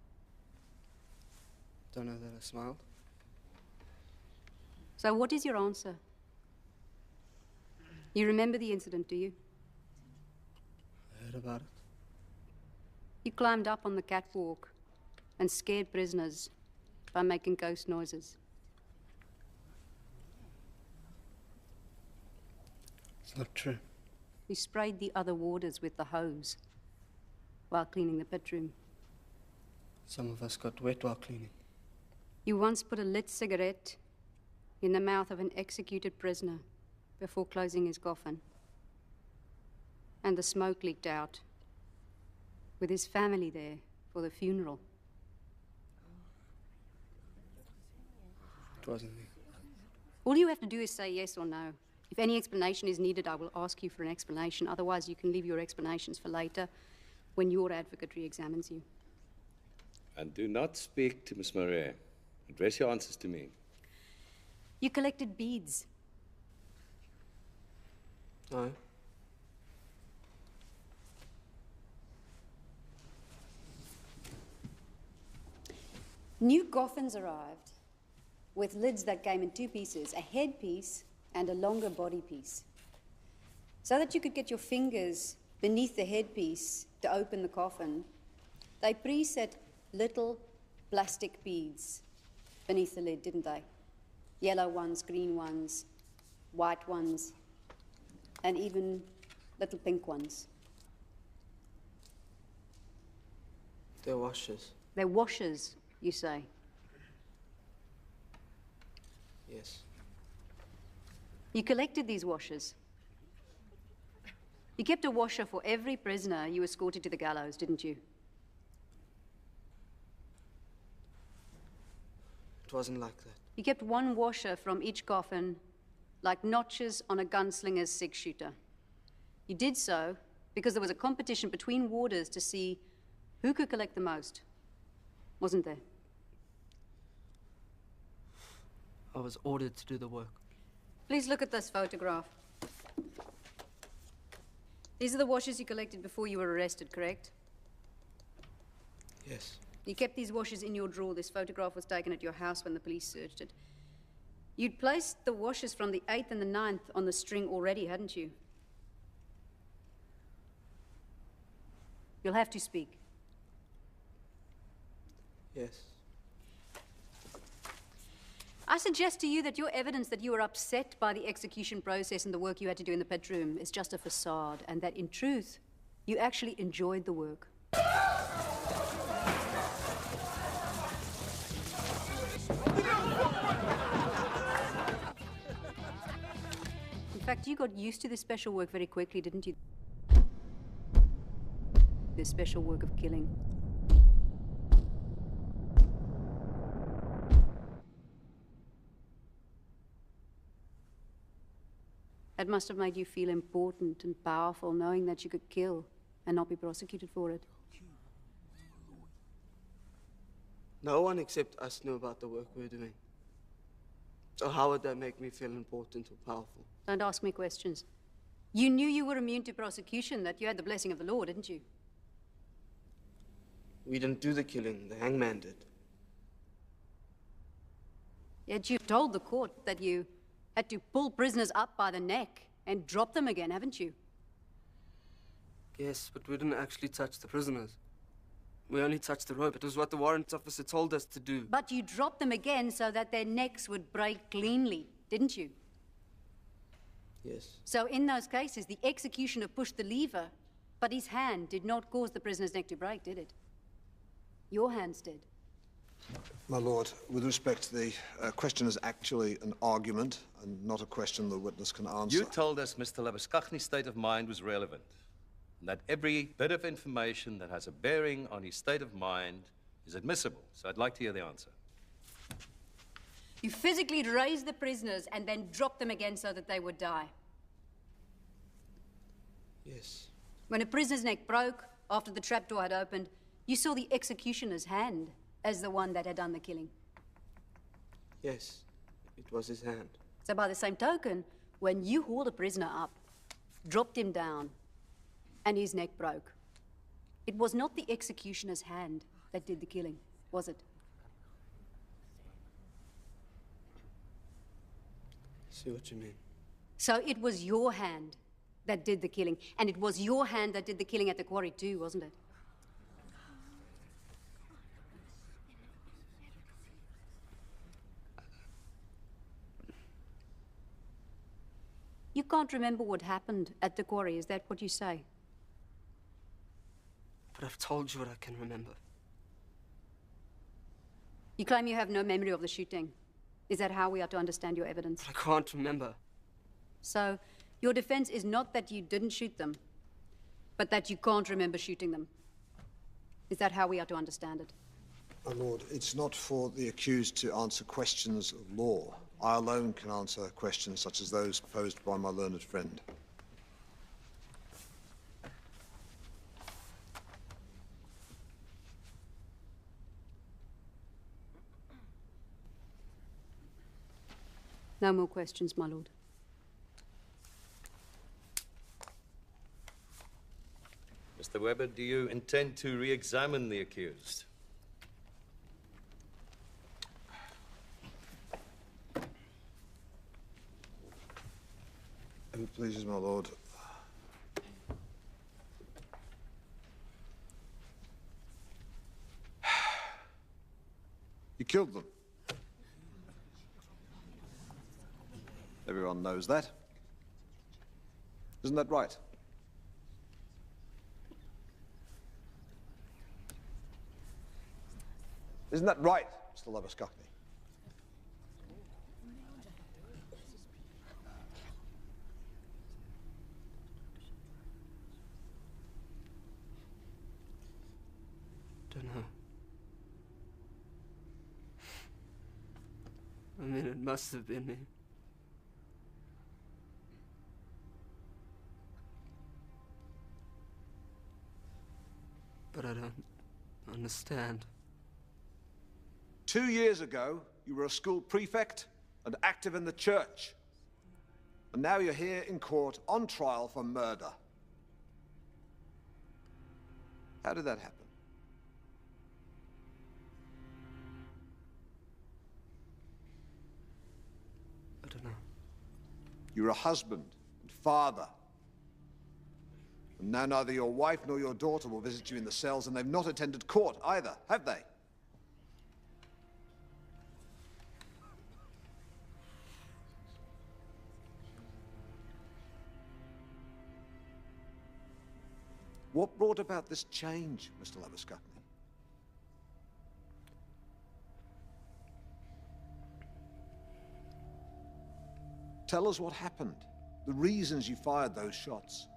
Don't know that I smiled. So what is your answer? You remember the incident, do you? I heard about it. You climbed up on the catwalk and scared prisoners by making ghost noises. It's not true. You sprayed the other warders with the hose while cleaning the pit room. Some of us got wet while cleaning. You once put a lit cigarette in the mouth of an executed prisoner before closing his coffin. And the smoke leaked out, with his family there for the funeral. It wasn't me. All you have to do is say yes or no. If any explanation is needed, I will ask you for an explanation. Otherwise, you can leave your explanations for later when your advocate re-examines you. And do not speak to Miss Marais. Address your answers to me. You collected beads. No. New coffins arrived with lids that came in two pieces, a headpiece and a longer body piece, so that you could get your fingers beneath the headpiece to open the coffin. They preset little plastic beads beneath the lid, didn't they? Yellow ones, green ones, white ones, and even little pink ones. They're washers. They're washers, you say? Yes. You collected these washers. You kept a washer for every prisoner you escorted to the gallows, didn't you? It wasn't like that. You kept one washer from each coffin, like notches on a gunslinger's six-shooter. You did so because there was a competition between warders to see who could collect the most, wasn't there? I was ordered to do the work. Please look at this photograph. These are the washers you collected before you were arrested, correct? Yes. You kept these washers in your drawer. This photograph was taken at your house when the police searched it. You'd placed the washers from the 8th and the 9th on the string already, hadn't you? You'll have to speak. Yes. I suggest to you that your evidence that you were upset by the execution process and the work you had to do in the pit room is just a facade, and that in truth, you actually enjoyed the work. In fact, you got used to this special work very quickly, didn't you? This special work of killing. That must have made you feel important and powerful, knowing that you could kill and not be prosecuted for it. No one except us knew about the work we were doing. So how would that make me feel important or powerful? Don't ask me questions. You knew you were immune to prosecution, that you had the blessing of the law, didn't you? We didn't do the killing, the hangman did. Yet you told the court that you had to pull prisoners up by the neck and drop them again, haven't you? Yes, but we didn't actually touch the prisoners. We only touched the rope. It was what the warrant officer told us to do. But you dropped them again so that their necks would break cleanly, didn't you? Yes. So in those cases, the executioner pushed the lever, but his hand did not cause the prisoner's neck to break, did it? Your hands did. My lord, with respect, the question is actually an argument and not a question the witness can answer. You told us Mr. Labuskaghni's state of mind was relevant, and that every bit of information that has a bearing on his state of mind is admissible. So I'd like to hear the answer. You physically raised the prisoners and then dropped them again so that they would die. Yes. When a prisoner's neck broke, after the trapdoor had opened, you saw the executioner's hand as the one that had done the killing. Yes, it was his hand. So by the same token, when you hauled a prisoner up, dropped him down, and his neck broke, it was not the executioner's hand that did the killing, was it? See what you mean. So it was your hand that did the killing, and it was your hand that did the killing at the quarry too, wasn't it? You can't remember what happened at the quarry, is that what you say? But I've told you what I can remember. You claim you have no memory of the shooting. Is that how we are to understand your evidence? But I can't remember. So, your defense is not that you didn't shoot them, but that you can't remember shooting them. Is that how we are to understand it? My lord, it's not for the accused to answer questions of law. I alone can answer questions such as those posed by my learned friend. No more questions, my lord. Mr. Webber, do you intend to re-examine the accused? If it pleases my lord. You killed them. Everyone knows that. Isn't that right? Isn't that right, Mr. Labuskaghni? Don't know. I mean, it must have been me. But I don't understand. 2 years ago, you were a school prefect and active in the church. And now you're here in court on trial for murder. How did that happen? I don't know. You're a husband and father. And now neither your wife nor your daughter will visit you in the cells, and they've not attended court either, have they? What brought about this change, Mr. Labuskaghni? Tell us what happened, the reasons you fired those shots.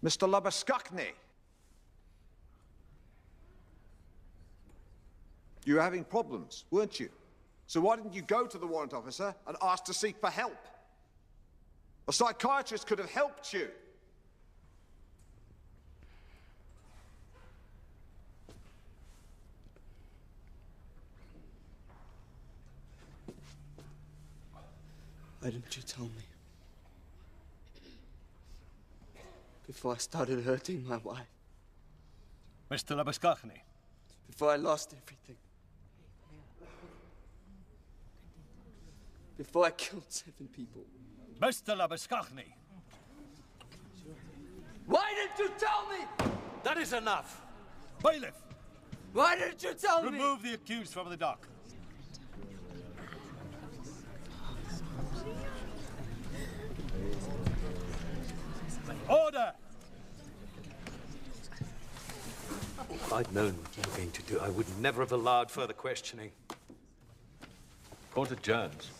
Mr. Labuskaghni. You were having problems, weren't you? So why didn't you go to the warrant officer and ask to seek for help? A psychiatrist could have helped you. Why didn't you tell me? Before I started hurting my wife. Mr. Labuskachny. Before I lost everything. Before I killed 7 people. Mr. Labuskachny. Why didn't you tell me? That is enough. Bailiff. Why didn't you tell me? Remove the accused from the dock. Order! If I'd known what you were going to do, I would never have allowed further questioning. Court adjourns.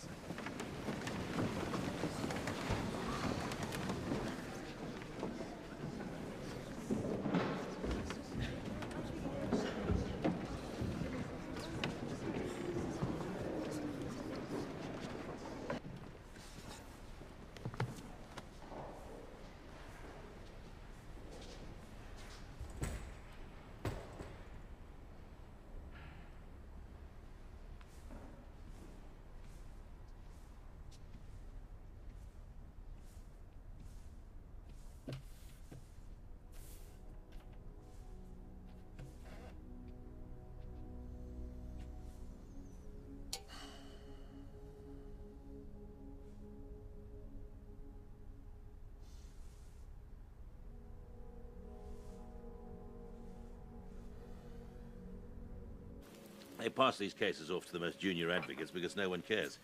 They pass these cases off to the most junior advocates because no one cares.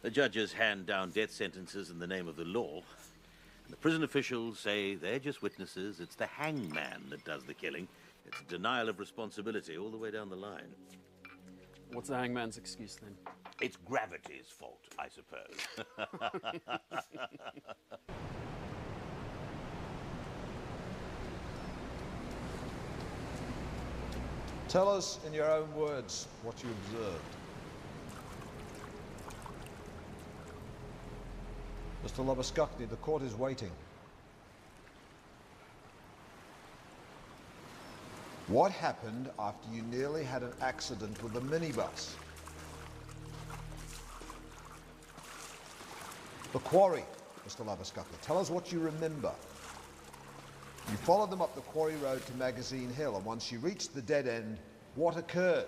The judges hand down death sentences in the name of the law. And the prison officials say they're just witnesses. It's the hangman that does the killing. It's a denial of responsibility all the way down the line. What's the hangman's excuse then? It's gravity's fault, I suppose. Tell us in your own words what you observed. Mr. Labuskachny, the court is waiting. What happened after you nearly had an accident with a minibus? The quarry, Mr. Labuskachny. Tell us what you remember. You followed them up the quarry road to Magazine Hill, and once you reached the dead end, what occurred?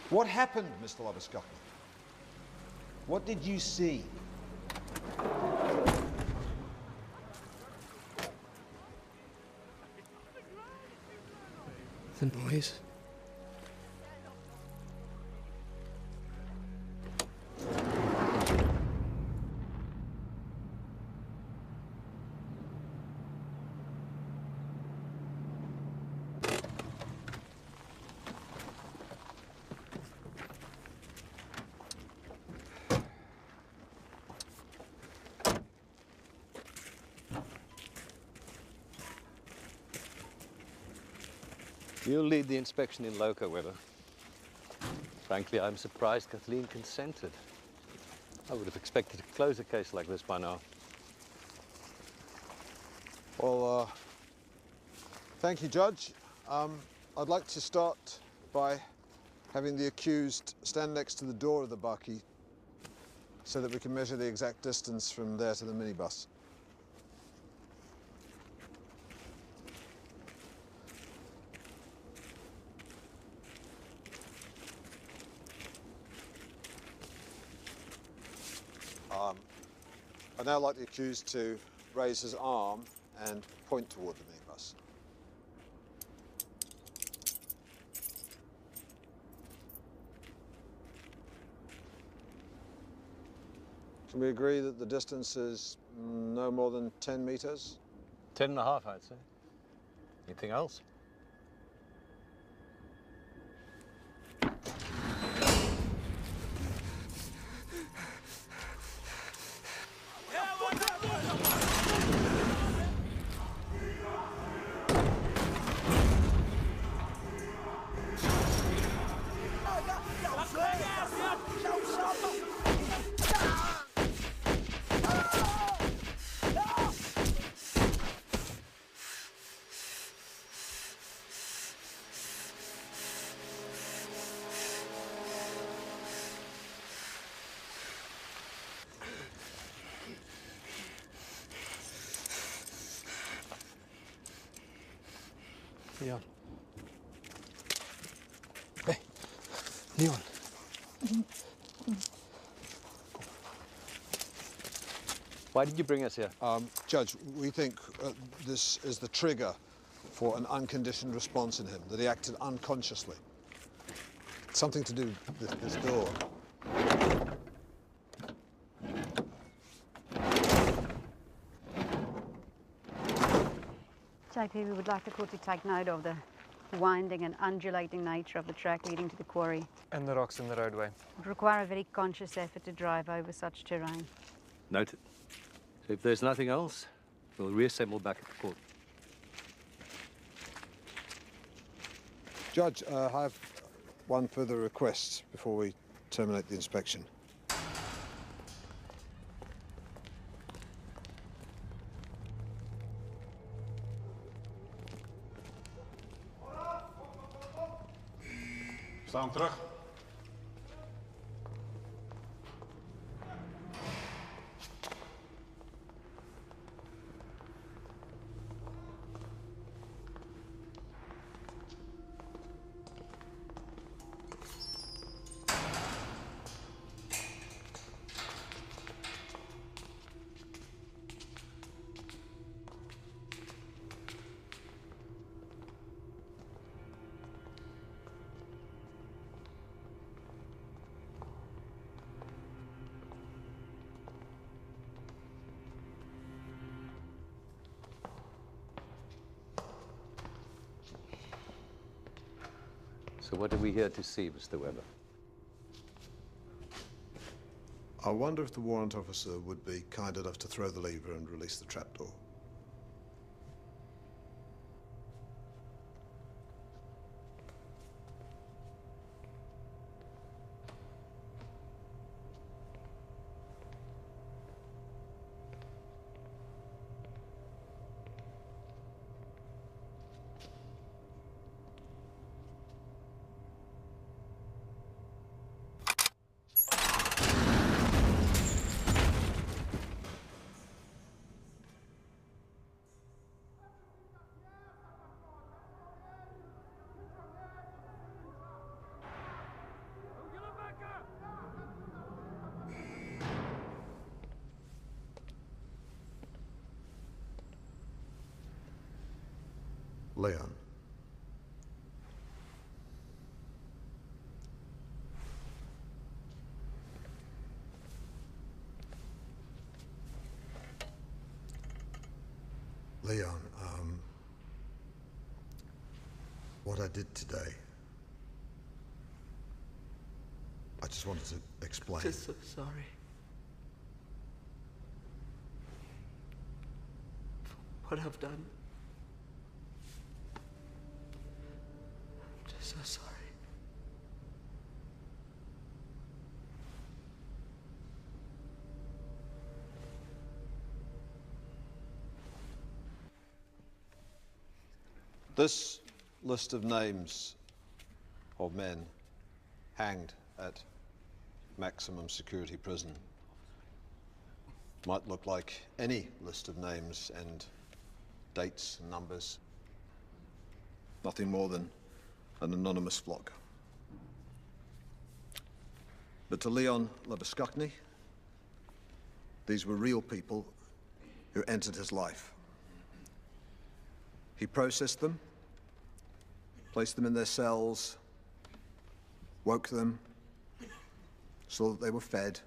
What happened, Mr. Labuskachny? What did you see? The noise. You'll lead the inspection in loco, Weber. Frankly, I'm surprised Kathleen consented. I would have expected to close a case like this by now. Well, thank you, Judge. I'd like to start by having the accused stand next to the door of the bakkie so that we can measure the exact distance from there to the minibus. I'd now like the accused to raise his arm and point toward the minibus. Can we agree that the distance is no more than 10 meters? 10.5, I'd say. Anything else? Leon. Hey, Leon. Why did you bring us here? Judge, we think this is the trigger for an unconditioned response in him, that he acted unconsciously. It's something to do with this door. JP, we would like the court to take note of the winding and undulating nature of the track leading to the quarry. And the rocks in the roadway. It would require a very conscious effort to drive over such terrain. Noted. So if there's nothing else, we'll reassemble back at the court. Judge, I have one further request before we terminate the inspection. Staan terug. So what are we here to see, Mr. Webber? I wonder if the warrant officer would be kind enough to throw the lever and release the trapdoor. Leon. Leon, what I did today, I just wanted to explain. Just so sorry. For what I've done. I'm just so sorry. This list of names of men hanged at maximum security prison might look like any list of names and dates and numbers. Nothing more than an anonymous flock. But to Leon Labuschagne, these were real people who entered his life. He processed them, placed them in their cells, woke them, saw that they were fed,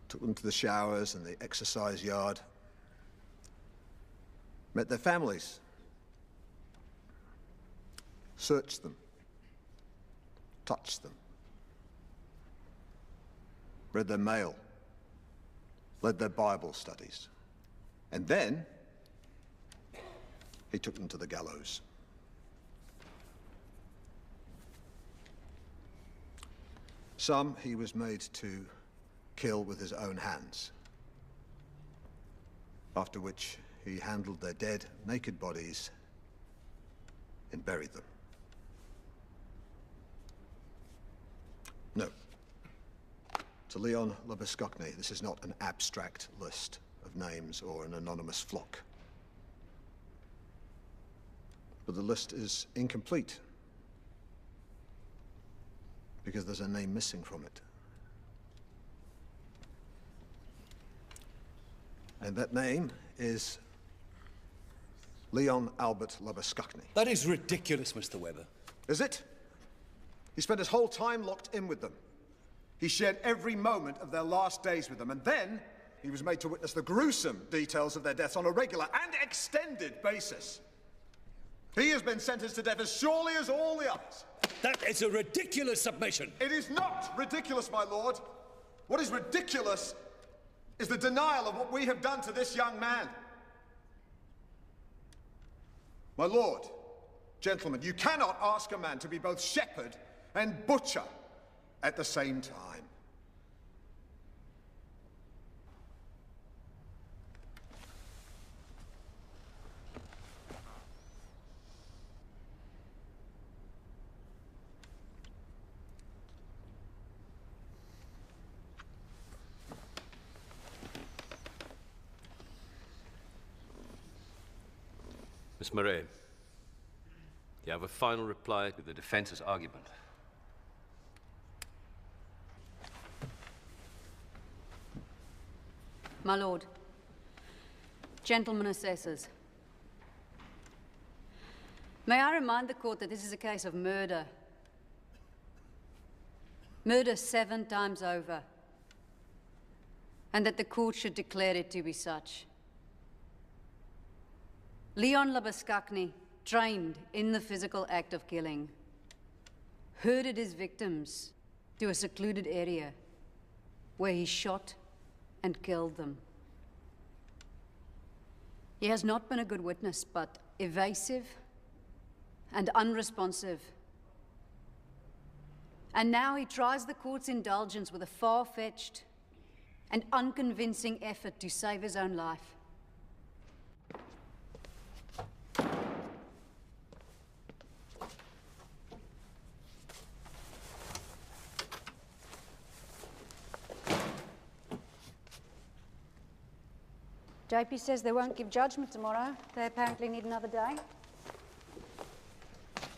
took them to the showers and the exercise yard, met their families, searched them, touched them, read their mail, led their Bible studies, and then he took them to the gallows. Some he was made to kill with his own hands, after which he handled their dead, naked bodies and buried them. No. To Leon Labuschagne, this is not an abstract list of names or an anonymous flock. But the list is incomplete because there's a name missing from it. And that name is Leon Albert Labuskakny. That is ridiculous, Mr. Webber. Is it? He spent his whole time locked in with them. He shared every moment of their last days with them, and then he was made to witness the gruesome details of their deaths on a regular and extended basis. He has been sentenced to death as surely as all the others. That is a ridiculous submission. It is not ridiculous, my lord. What is ridiculous is the denial of what we have done to this young man. My lord, gentlemen, you cannot ask a man to be both shepherd and butcher at the same time. Miss Murray, you have a final reply to the defense's argument. My lord, gentlemen assessors, may I remind the court that this is a case of murder. Murder 7 times over. And that the court should declare it to be such. Leon Labuskakny, trained in the physical act of killing, herded his victims to a secluded area where he shot and killed them. He has not been a good witness, but evasive and unresponsive. And now he tries the court's indulgence with a far-fetched and unconvincing effort to save his own life. JP says they won't give judgment tomorrow. They apparently need another day.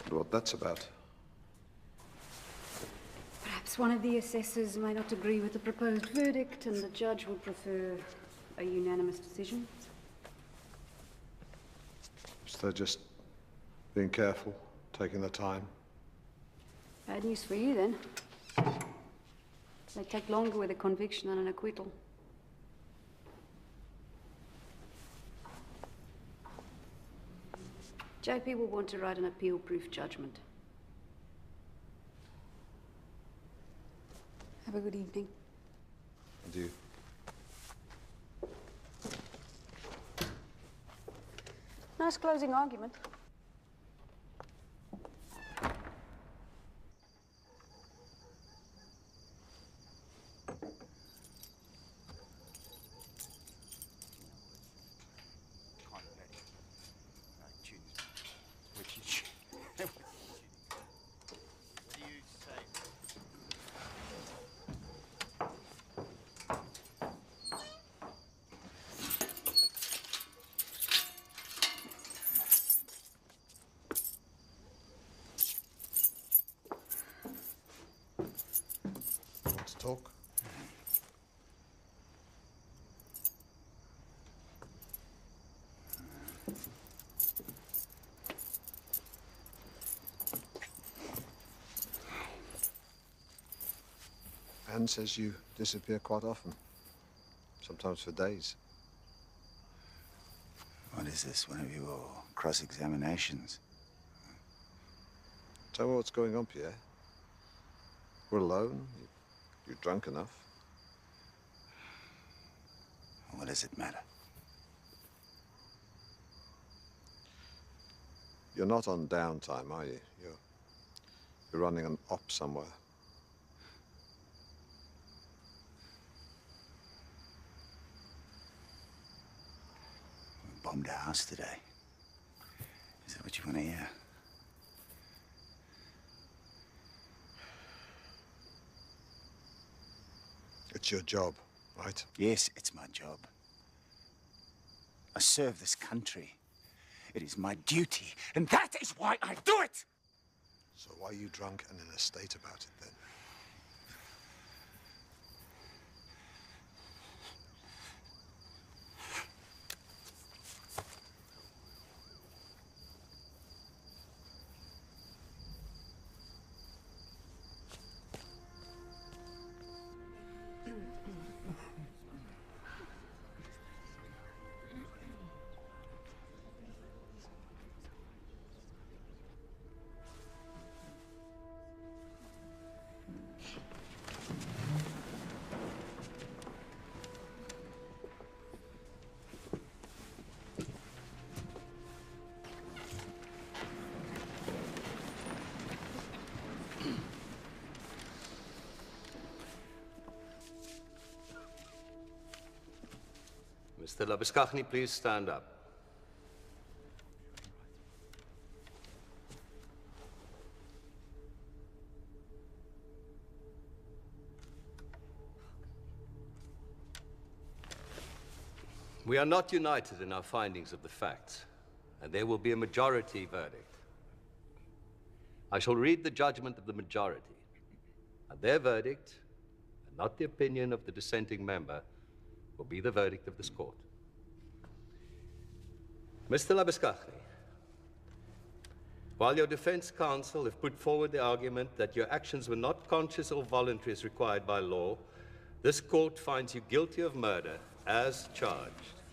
What that's about? Perhaps one of the assessors may not agree with the proposed verdict, and the judge would prefer a unanimous decision. So they're just being careful, taking their time. Bad news for you, then. They take longer with a conviction than an acquittal. JP will want to write an appeal-proof judgment. Have a good evening. And you? Nice closing argument. Talk. Anne says you disappear quite often, sometimes for days. What is this, one of your cross-examinations? Tell me what's going on, Pierre. We're alone. You're drunk enough. What does it matter? You're not on downtime, are you? You're running an op somewhere. We bombed a house today. Is that what you want to hear? It's your job, right? Yes, it's my job. I serve this country. It is my duty, and that is why I do it! So why are you drunk and in a state about it then? Mr. Labuskaghni, please stand up. We are not united in our findings of the facts, and there will be a majority verdict. I shall read the judgment of the majority, and their verdict, and not the opinion of the dissenting member, will be the verdict of this court. Mr. Labuskaghni, while your defense counsel have put forward the argument that your actions were not conscious or voluntary as required by law, this court finds you guilty of murder as charged.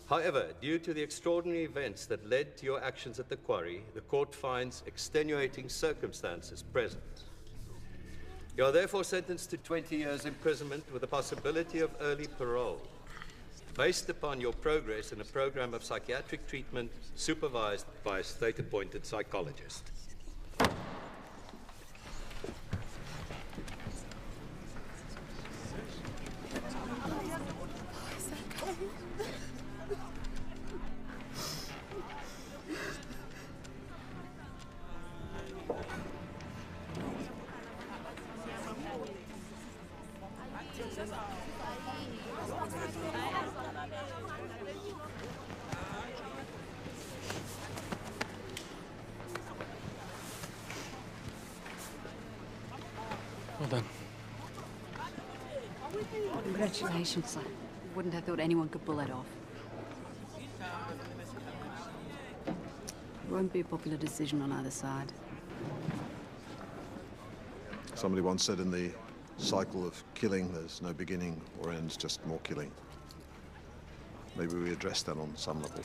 However, due to the extraordinary events that led to your actions at the quarry, the court finds extenuating circumstances present. You are therefore sentenced to 20 years imprisonment with the possibility of early parole, based upon your progress in a program of psychiatric treatment supervised by a state-appointed psychologist. Well done. Congratulations, son. Wouldn't have thought anyone could pull that off. It won't be a popular decision on either side. Somebody once said in the cycle of killing, there's no beginning or end, just more killing. Maybe we address that on some level.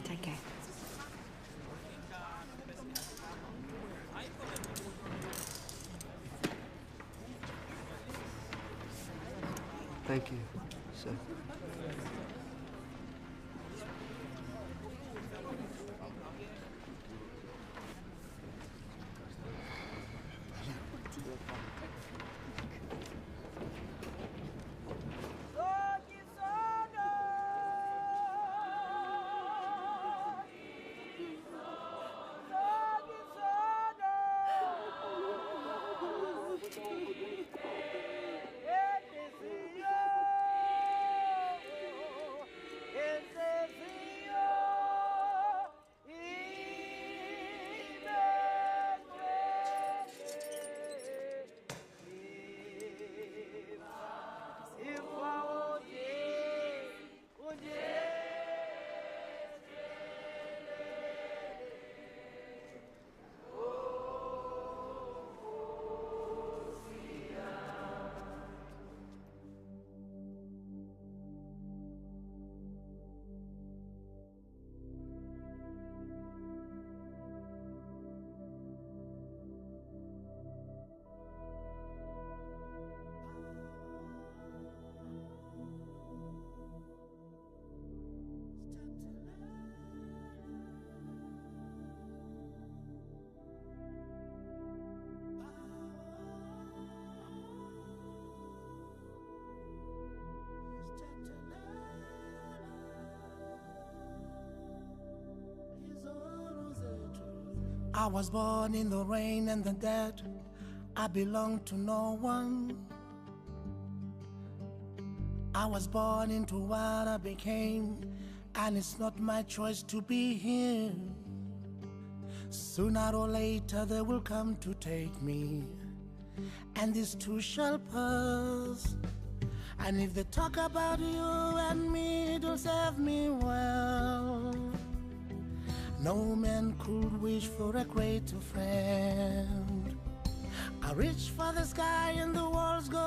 Take care. Thank you, sir. I was born in the rain and the dead. I belong to no one. I was born into what I became, and it's not my choice to be here. Sooner or later they will come to take me, and this too shall pass. And if they talk about you and me, it'll serve me well. No man could wish for a greater friend. I reach for the sky and the walls go